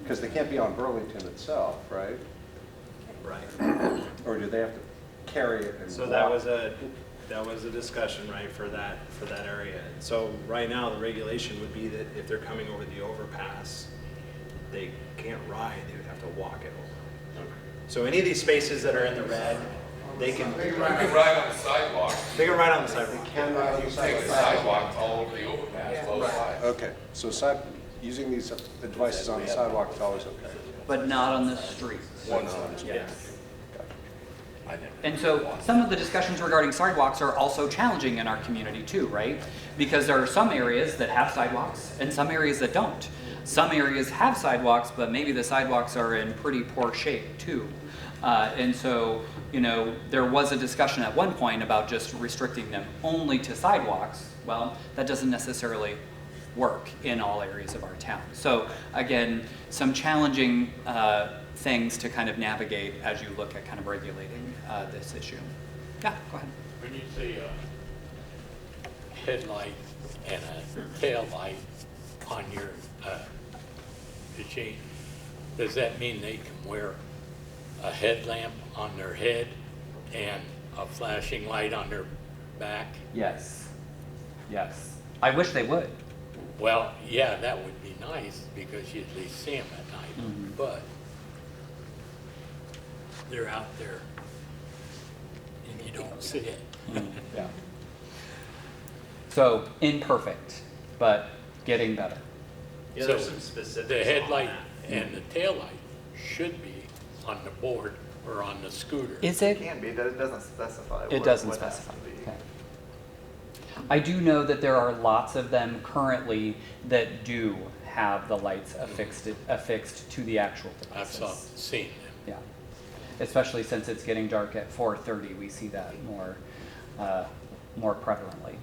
because they can't be on Burlington itself, right? Right. Or do they have to carry it and So walk? that was a discussion, right, for that area. And so right now, the regulation would be that if they're coming over the overpass, they can't ride, they would have to walk it over. So any of these spaces that are in the red, they can ride on the sidewalk. They can ride on the sidewalk. Take the sidewalk all over the overpass, both sides. Okay, so using these devices on the sidewalk is always okay. But not on the street. Yes. And so some of the discussions regarding sidewalks are also challenging in our community too, right? Because there are some areas that have sidewalks and some areas that don't. Some areas have sidewalks, but maybe the sidewalks are in pretty poor shape too. And so, you know, there was a discussion at one point about just restricting them only to sidewalks. Well, that doesn't necessarily work in all areas of our town. So again, some challenging things to kind of navigate as you look at kind of regulating this issue. Yeah, go ahead. When you say a headlight and a tail light on your machine, does that mean they can wear a headlamp on their head and a flashing light on their back? Yes. Yes. I wish they would. Well, yeah, that would be nice because you'd at least see them at night. Mhm. But they're out there and you don't see it. Yeah. So imperfect, but getting better. Yeah, So there's some specifics the on headlight that. and the tail light should be on the board or on the scooter. Is It it? can be, it doesn't specify. It what- doesn't what has specify. to be. Okay. I do know that there are lots of them currently that do have the lights affixed to the actual I've devices. seen them. Yeah. Especially since it's getting dark at 4:30, we see that more prevalently.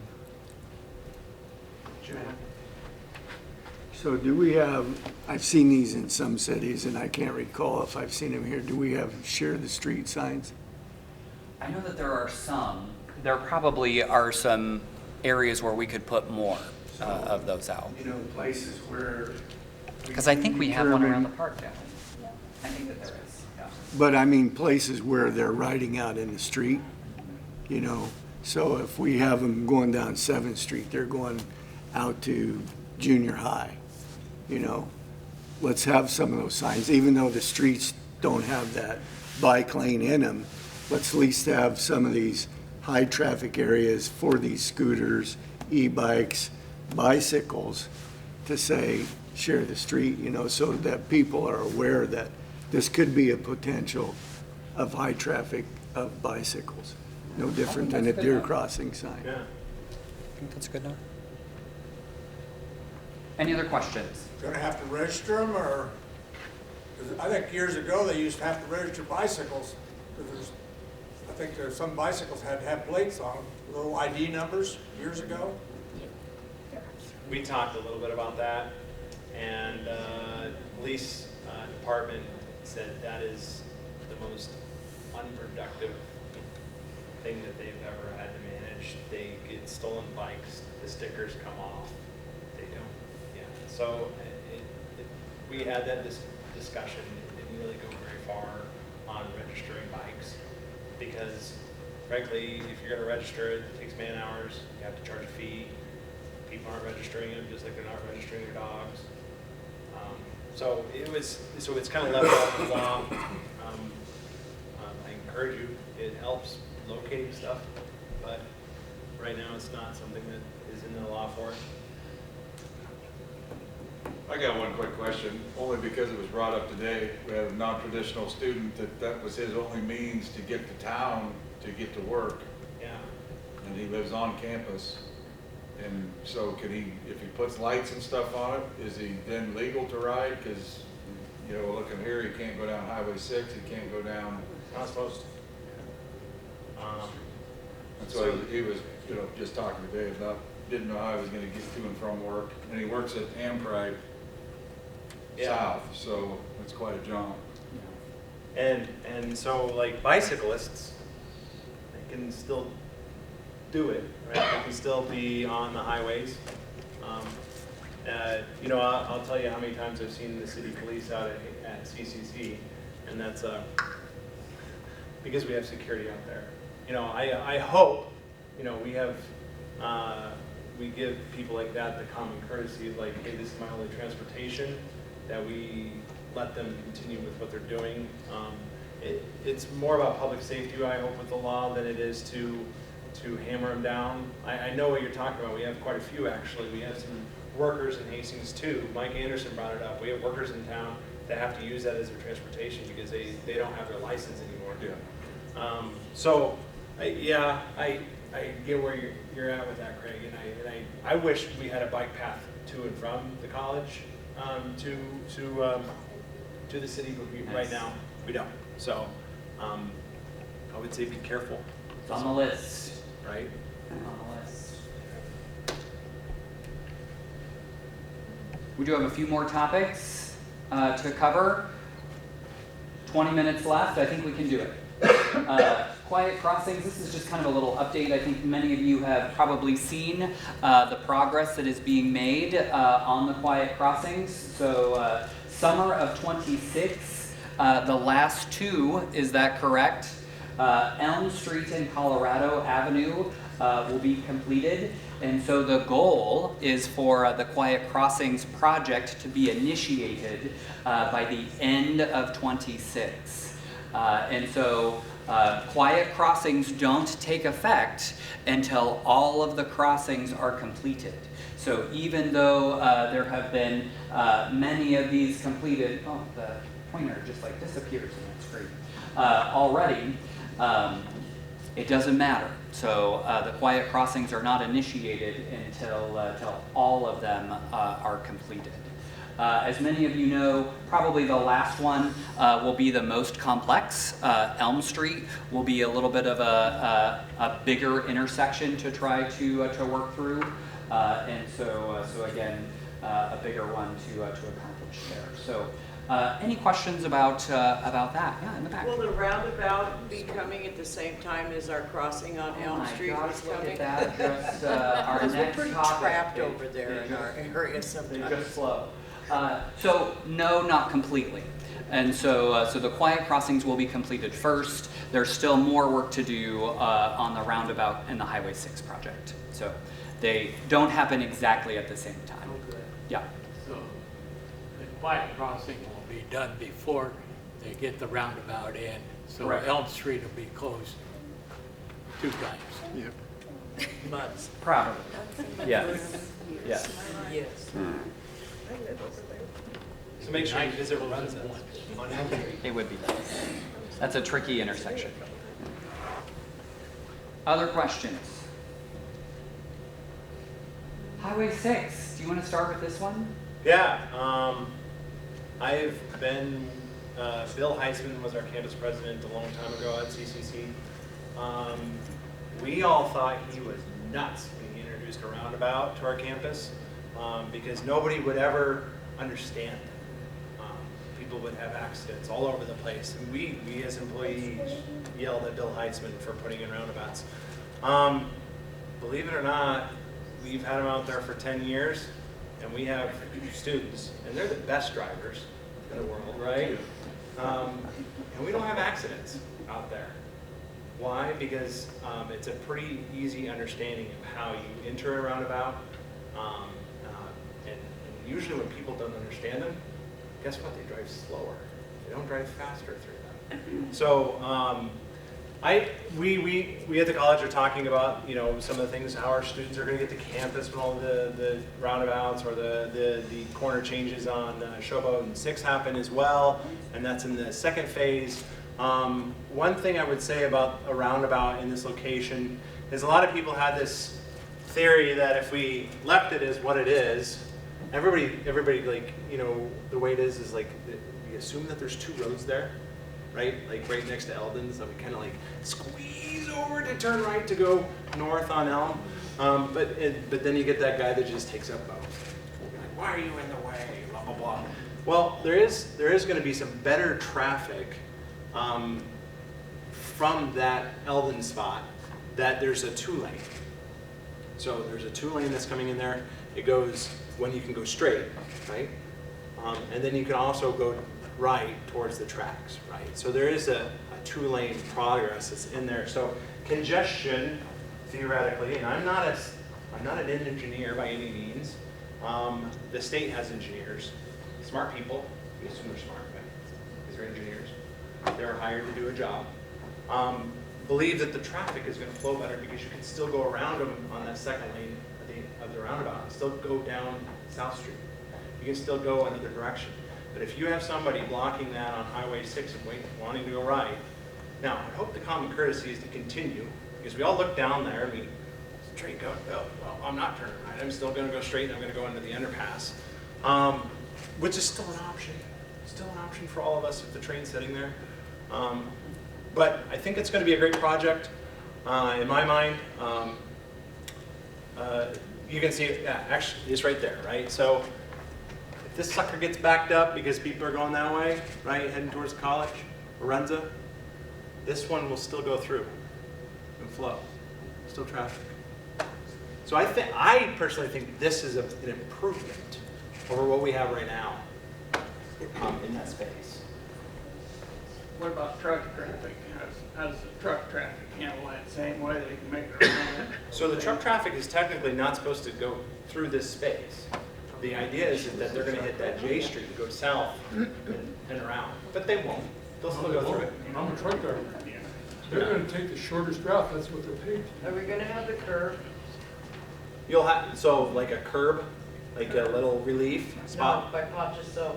So do we have, I've seen these in some cities, and I can't recall if I've seen them here. Do we have share the street signs? I know that there are some. There probably are some areas where we could put more of those out. You know, places where. Because I think we have one around the determine- park down. I think that there is, yeah. But I mean, places where they're riding out in the street, you know. So if we have them going down 7th Street, they're going out to junior high, you know. Let's have some of those signs, even though the streets don't have that bike lane in them. let's at least have some of these high traffic areas for these scooters, e-bikes, bicycles, to say, share the street, you know, so that people are aware that this could be a potential of high traffic of bicycles. No different than a deer crossing sign. Yeah. I think that's good enough. Any other questions? Gonna have to register them, or, 'cause I think years ago, they used to have to register bicycles. 'Cause I think there's some bicycles had to have plates on them, little ID numbers, years ago. We talked a little bit about that, and police department said that is the most unproductive thing that they've ever had to manage. They get stolen bikes, the stickers come off, they don't, yeah. So we had that discussion, it didn't really go very far on registering bikes, because frankly, if you're gonna register it, it takes man hours, you have to charge a fee. People aren't registering them, just like they're not registering their dogs. So it's kind of left off the law. I encourage you, it helps locating stuff, but right now it's not something that is in the law for it. I got one quick question, only because it was brought up today. We had a non-traditional student that was his only means to get to town, to get to work. Yeah. And he lives on campus. And so could he, if he puts lights and stuff on it, is he then legal to ride? Because, you know, looking here, he can't go down Highway 6, he can't go down. Not supposed to. And so he was, you know, just talking today about, didn't know how he was gonna get to and from work. And he works at Ampride South, so it's quite a jaunt. And so like bicyclists, they can still do it, right? They can still be on the highways. You know, I'll tell you how many times I've seen the city police out at CCC, and that's because we have security out there. You know, I hope, you know, we give people like that the common courtesy of like, hey, this is my only transportation, that we let them continue with what they're doing. It's more about public safety, I hope, with the law than it is to hammer them down. I know what you're talking about. We have quite a few, actually. We have some workers in Hastings too. Mike Anderson brought it up. We have workers in town that have to use that as their transportation because they don't have their license anymore. Yeah. So, I get where you're at with that, Craig, and I wish we had a bike path to and from the college to the city, but right now we don't. So, I would say be careful. It's on the list. Right? On the list. We do have a few more topics to cover. 20 minutes left. I think we can do it. Quiet crossings. This is just kind of a little update. I think many of you have probably seen the progress that is being made on the quiet crossings. So summer of 26, the last two, is that correct? Elm Street and Colorado Avenue will be completed, and so the goal is for the Quiet Crossings project to be initiated by the end of 26. And so quiet crossings don't take effect until all of the crossings are completed. So even though there have been many of these completed, oh, the pointer just like disappears on that screen already, it doesn't matter. So the quiet crossings are not initiated until all of them are completed. As many of you know, probably the last one will be the most complex. Elm Street will be a little bit of a bigger intersection to try to work through, and so again, a bigger one to accomplish there. So. Any questions about that? Yeah, in the back. Will the roundabout be coming at the same time as our crossing on Elm Street is coming? Look at that. Just, our Because we're next pretty topic. trapped over there in our area sometimes. They're just slow. So no, not completely. And so the quiet crossings will be completed first. There's still more work to do on the roundabout and the Highway 6 project. So they don't happen exactly at the same time. Okay. Yeah. So the quiet crossing will be done before to get the roundabout in, so Correct. Elm Street will be closed 2 times. Yep. Months. Probably. Yes. Yes. Yes. So make sure you visit Lorenzo on Elm Street. It would be nice. That's a tricky intersection. Other questions? Highway 6, do you want to start with this one? Yeah, I've been, Bill Heisman was our campus president a long time ago at CCC. We all thought he was nuts when he introduced a roundabout to our campus, because nobody would ever understand it. People would have accidents all over the place, and we as employees yelled at Bill Heisman for putting in roundabouts. Believe it or not, we've had them out there for 10 years, and we have students, and they're the best drivers in the world, right? And we don't have accidents out there. Why? Because it's a pretty easy understanding of how you enter a roundabout, and usually when people don't understand them, guess what? They drive slower. They don't drive faster through them. So we at the college are talking about, you know, some of the things, how our students are going to get to campus when all the roundabouts or the corner changes on Showboat and 6 happen as well, and that's in the second phase. One thing I would say about a roundabout in this location is a lot of people had this theory that if we left it as what it is, everybody like, you know, the way it is like we assume that there's 2 roads there, right? Like right next to Eldon's, that we kind of like squeeze over to turn right to go north on Elm. But then you get that guy that just takes up both. You're like, why are you in the way? Blah blah blah. Well, there is going to be some better traffic from that Eldon spot. That there's a 2-lane. So there's a 2-lane that's coming in there. It goes when you can go straight, right? And then you can also go right towards the tracks, right? So there is a 2-lane progress that's in there. So congestion, theoretically, and I'm not an engineer by any means. The state has engineers, smart people. We assume they're smart, right? Because they're engineers. They're hired to do a job. Believe that the traffic is going to flow better because you can still go around them on that second lane of the roundabout and still go down South Street. You can still go another direction. But if you have somebody blocking that on Highway 6 and wanting to go right, now I hope the common courtesy is to continue, because we all look down there and we straight go, oh, well, I'm not turning right. I'm still going to go straight and I'm going to go into the underpass, which is still an option. Still an option for all of us if the train's sitting there. But I think it's going to be a great project in my mind. You can see it, yeah, actually, it's right there, right? So if this sucker gets backed up because people are going that way, right, heading towards college, Lorenzo, this one will still go through and flow, still traffic. So I personally think this is an improvement over what we have right now in that space. What about truck traffic? How does the truck traffic handle that same way they can make it around? So the truck traffic is technically not supposed to go through this space. The idea is that they're going to hit that J Street and go south and around, but they won't. They'll still go through it. I'm a truck driver. They're going to take the shortest route. That's what they're paid. Are we gonna have the curb? You'll have, so like a curb, like a little relief spot? No, by Ponchatoula.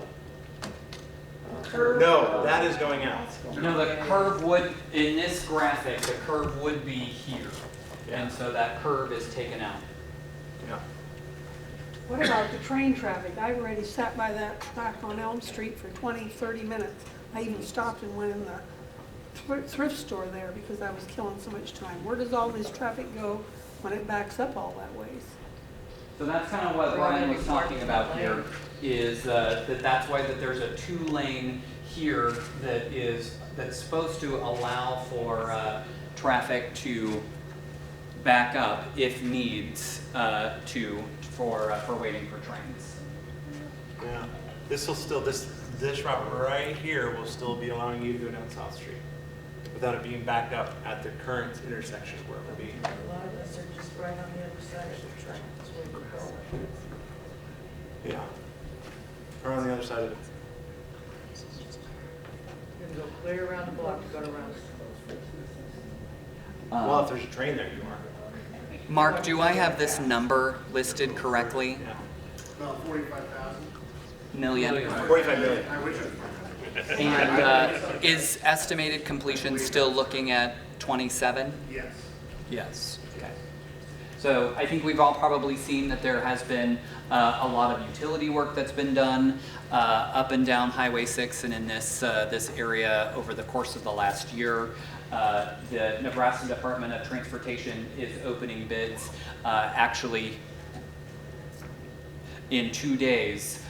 No, that is going out. No, the curve would, in this graphic, the curve would be here. And so that curve is taken out. Yeah. What about the train traffic? I've already sat by that track on Elm Street for 20, 30 minutes. I even stopped and went in the thrift store there because I was killing so much time. Where does all this traffic go when it backs up all that ways? So that's kind of what Brian was talking about here, is that's why that there's a 2-lane here that's supposed to allow for traffic to back up if needs for waiting for trains. Yeah. This will still, this route right here will still be allowing you to go down South Street without it being backed up at the current intersection where it will be. A lot of us are just right on the other side of the track. Yeah. Or on the other side of it. can go clear around the block to go to Rouse. Well, if there's a train there, you are. Mark, do I have this number listed correctly? About 45,000. Million? 45 million. I wish it. And is estimated completion still looking at 27? Yes. Yes. Okay. So I think we've all probably seen that there has been a lot of utility work that's been done up and down Highway 6 and in this area over the course of the last year. The Nebraska Department of Transportation is opening bids actually in 2 days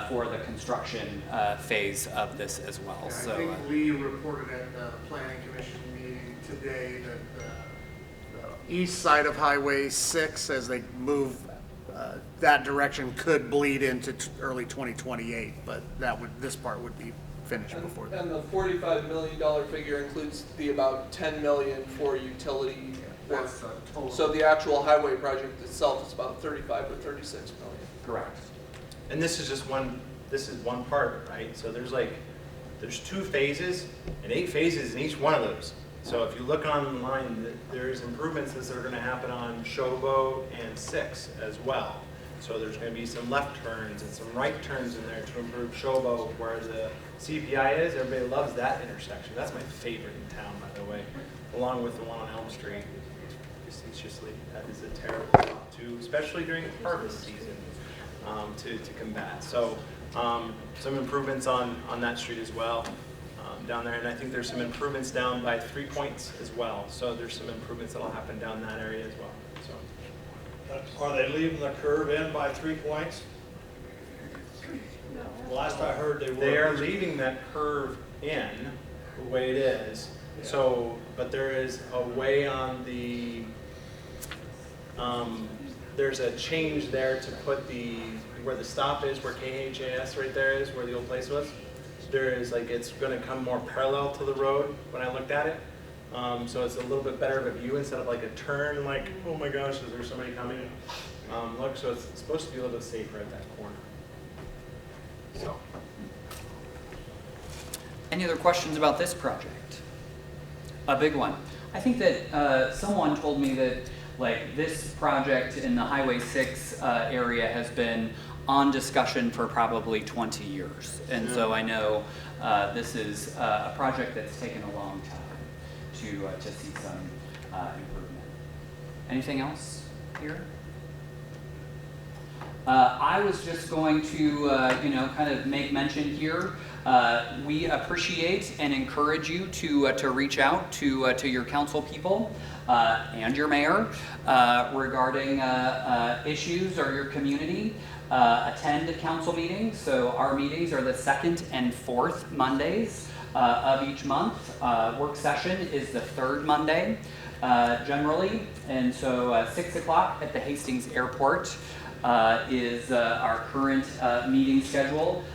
for the construction phase of this as well. Yeah, So I think Lee reported at the Planning Commission meeting today that the east side of Highway 6, as they move that direction, could bleed into early 2028, but this part would be finished before that. And the $45 million figure includes the about 10 million for utility work. That's the total. So the actual highway project itself is about 35 or 36 million. correct. And this is just one part, right? So there's 2 phases and 8 phases in each one of those. So if you look online, there's improvements that are gonna happen on Showboat and 6 as well. So there's gonna be some left turns and some right turns in there to improve Showboat where the CPI is. Everybody loves that intersection. That's my favorite in town, by the way, along with the one on Elm Street. Facetiously, that is a terrible spot too, especially during harvest season, to combat. So some improvements on that street as well down there, and I think there's some improvements down by 3 Points as well. So there's some improvements that'll happen down that area as well. So Are they leaving the curve in by 3 Points? Last I heard they were. they are leaving that curve in the way it is. So, but there is a way on the, there's a change there to put where the stop is, where KHAS right there is, where the old place was. There is it's gonna come more parallel to the road when I looked at it. So it's a little bit better of a view instead of a turn, oh my gosh, is there somebody coming? Look, so it's supposed to be a little bit safer at that corner. So. Any other questions about this project? A big one. I think that someone told me that this project in the Highway 6 area has been on discussion for probably 20 years. And so I know this is a project that's taken a long time to see some improvement. Anything else here? I was just going to, kind of make mention here. We appreciate and encourage you to reach out to your council people and your mayor regarding issues or your community. Attend council meetings. So our meetings are the 2nd and 4th Mondays of each month. Work session is the 3rd Monday generally. And so 6 o'clock at the Hastings Airport is our current meeting schedule.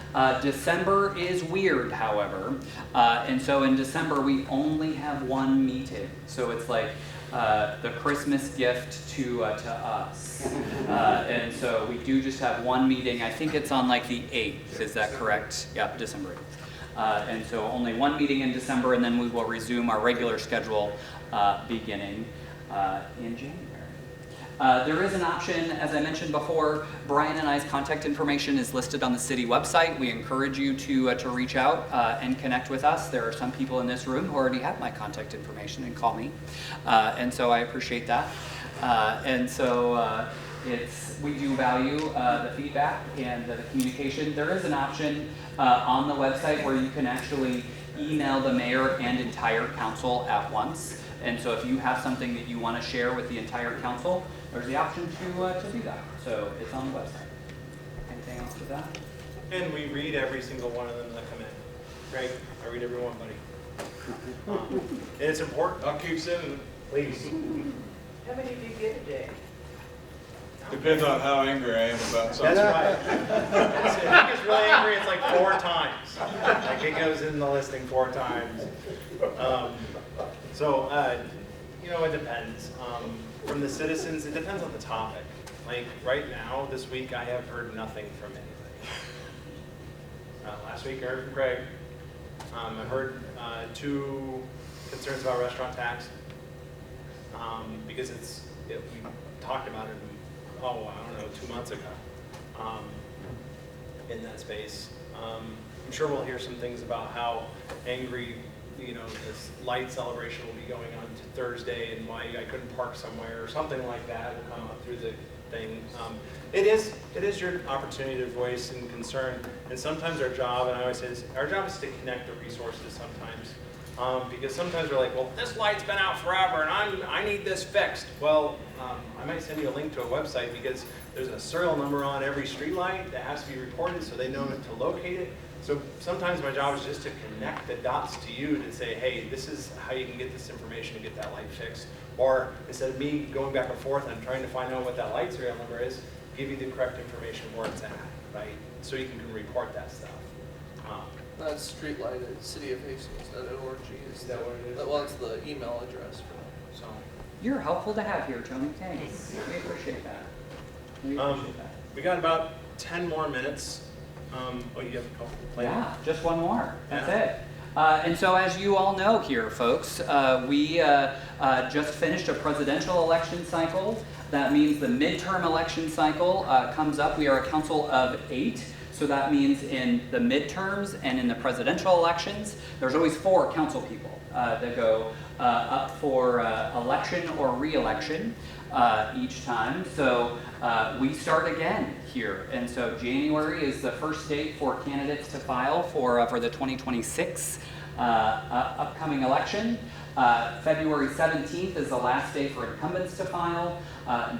December is weird, however, and so in December we only have 1 meeting. So it's the Christmas gift to us, and so we do just have 1 meeting. I think it's on the 8th. Is that correct? Yeah, December 8th. And so only 1 meeting in December, and then we will resume our regular schedule beginning in January. There is an option, as I mentioned before. Brian and I's contact information is listed on the city website. We encourage you to reach out and connect with us. There are some people in this room who already have my contact information and call me, and so I appreciate that. And so we do value the feedback and the communication. There is an option on the website where you can actually email the mayor and entire council at once. And so if you have something that you want to share with the entire council, there's the option to do that. So it's on the website. Anything else with that? And we read every single one of them that come in. Right? I read every one, buddy. And it's important. I'll keep sending them. Please. How many do you get a day? Depends on how angry I am about something. That's right. If he gets really angry, it's 4 times. It goes in the listing 4 times. It depends. From the citizens, it depends on the topic. Right now, this week, I have heard nothing from anybody. Last week, I heard from Craig. I've heard two concerns about restaurant tax because we talked about it, I don't know, 2 months ago in that space. I'm sure we'll hear some things about how angry, this light celebration will be going on to Thursday and why I couldn't park somewhere or something like that will come up through the thing. It is your opportunity to voice and concern, and sometimes our job, and I always say this, our job is to connect the resources sometimes, because sometimes we're like, well, this light's been out forever and I need this fixed. Well, I might send you a link to a website because there's a serial number on every street light that has to be reported so they know to locate it. So sometimes my job is just to connect the dots to you to say, hey, this is how you can get this information to get that light fixed. Or instead of me going back and forth and trying to find out what that light serial number is, give you the correct information where it's at, right? So you can report that stuff. That's streetlight at cityofhastings.org Is that what it is? Well, that's the email address for that. So You're helpful to have here, Tony. Thanks. We appreciate that. We appreciate that. We got about 10 more minutes. You have a couple planned? Yeah, just one more. That's Yeah. it. And so as you all know here, folks, we just finished a presidential election cycle. That means the midterm election cycle comes up. We are a council of 8. So that means in the midterms and in the presidential elections, there's always 4 council people that go up for election or re-election each time. So we start again here. And so January is the first date for candidates to file for the 2026 upcoming election. February 17th is the last day for incumbents to file.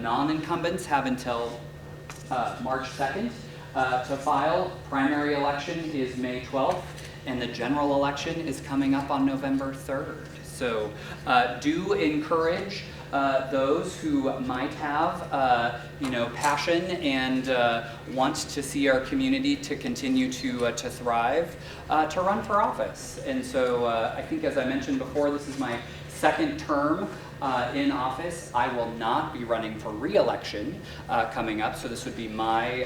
Non-incumbents have until March 2nd to file. Primary election is May 12th, and the general election is coming up on November 3rd. So do encourage those who might have passion and want to see our community to continue to thrive, to run for office. And so I think, as I mentioned before, this is my second term in office. I will not be running for re-election coming up, so this would be my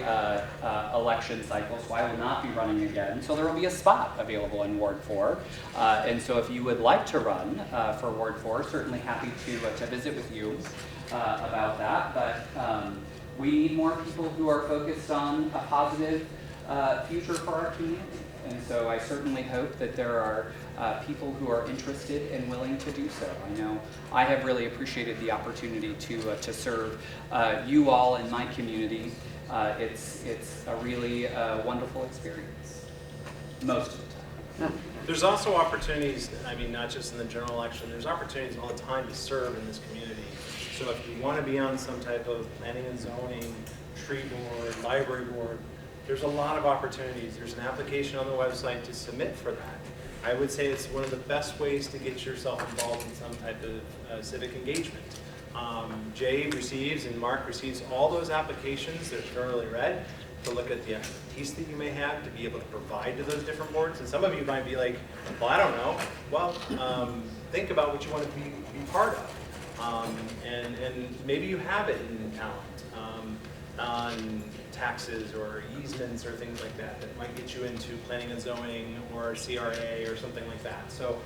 election cycle, so I will not be running again. So there will be a spot available in Ward 4. And so if you would like to run for Ward 4, certainly happy to visit with you about that. But we need more people who are focused on a positive future for our community. And so I certainly hope that there are people who are interested and willing to do so. I know I have really appreciated the opportunity to serve you all in my community. It's a really wonderful experience, most of the time. There's also opportunities, not just in the general election, there's opportunities all the time to serve in this community. So if you want to be on some type of planning and zoning, tree board, library board, there's a lot of opportunities. There's an application on the website to submit for that. I would say it's one of the best ways to get yourself involved in some type of civic engagement. Jay receives and Mark receives all those applications. They're thoroughly read to look at the expertise that you may have to be able to provide to those different boards. And some of you might be like, well, I don't know. Well, think about what you want to be part of. And maybe you have it in talent on taxes or easements or things like that that might get you into planning and zoning or CRA or something like that. So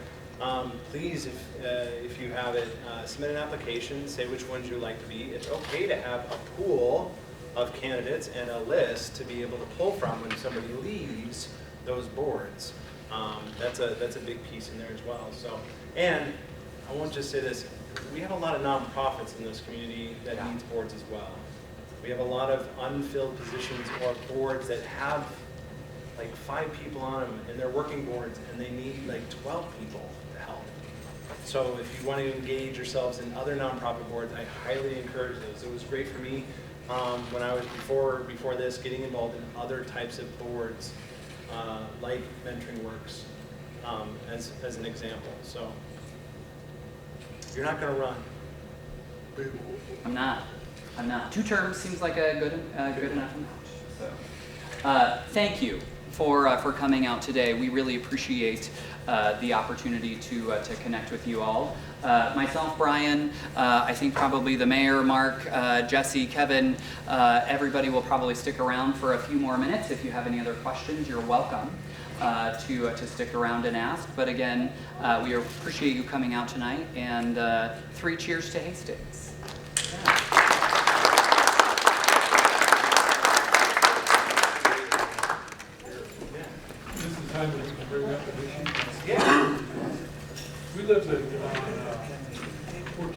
please, if you have it, submit an application, say which ones you'd like to be. It's okay to have a pool of candidates and a list to be able to pull from when somebody leaves those boards. That's a big piece in there as well. So, and I won't just say this, we have a lot of nonprofits in this community that needs boards as well. We have a lot of unfilled positions or boards that have like 5 people on them and they're working boards and they need like 12 people to help. So if you want to engage yourselves in other nonprofit boards, I highly encourage those. It was great for me when I was before this, getting involved in other types of boards like Mentoring Works as an example. So you're not going to run. I'm not. 2 terms seems like a good enough amount. So, thank you for coming out today. We really appreciate the opportunity to connect with you all. Myself, Brian, I think probably the mayor, Mark, Jesse, Kevin, everybody will probably stick around for a few more minutes. If you have any other questions, you're welcome. to stick around and ask. But again, we appreciate you coming out tonight, and 3 cheers to Hastings.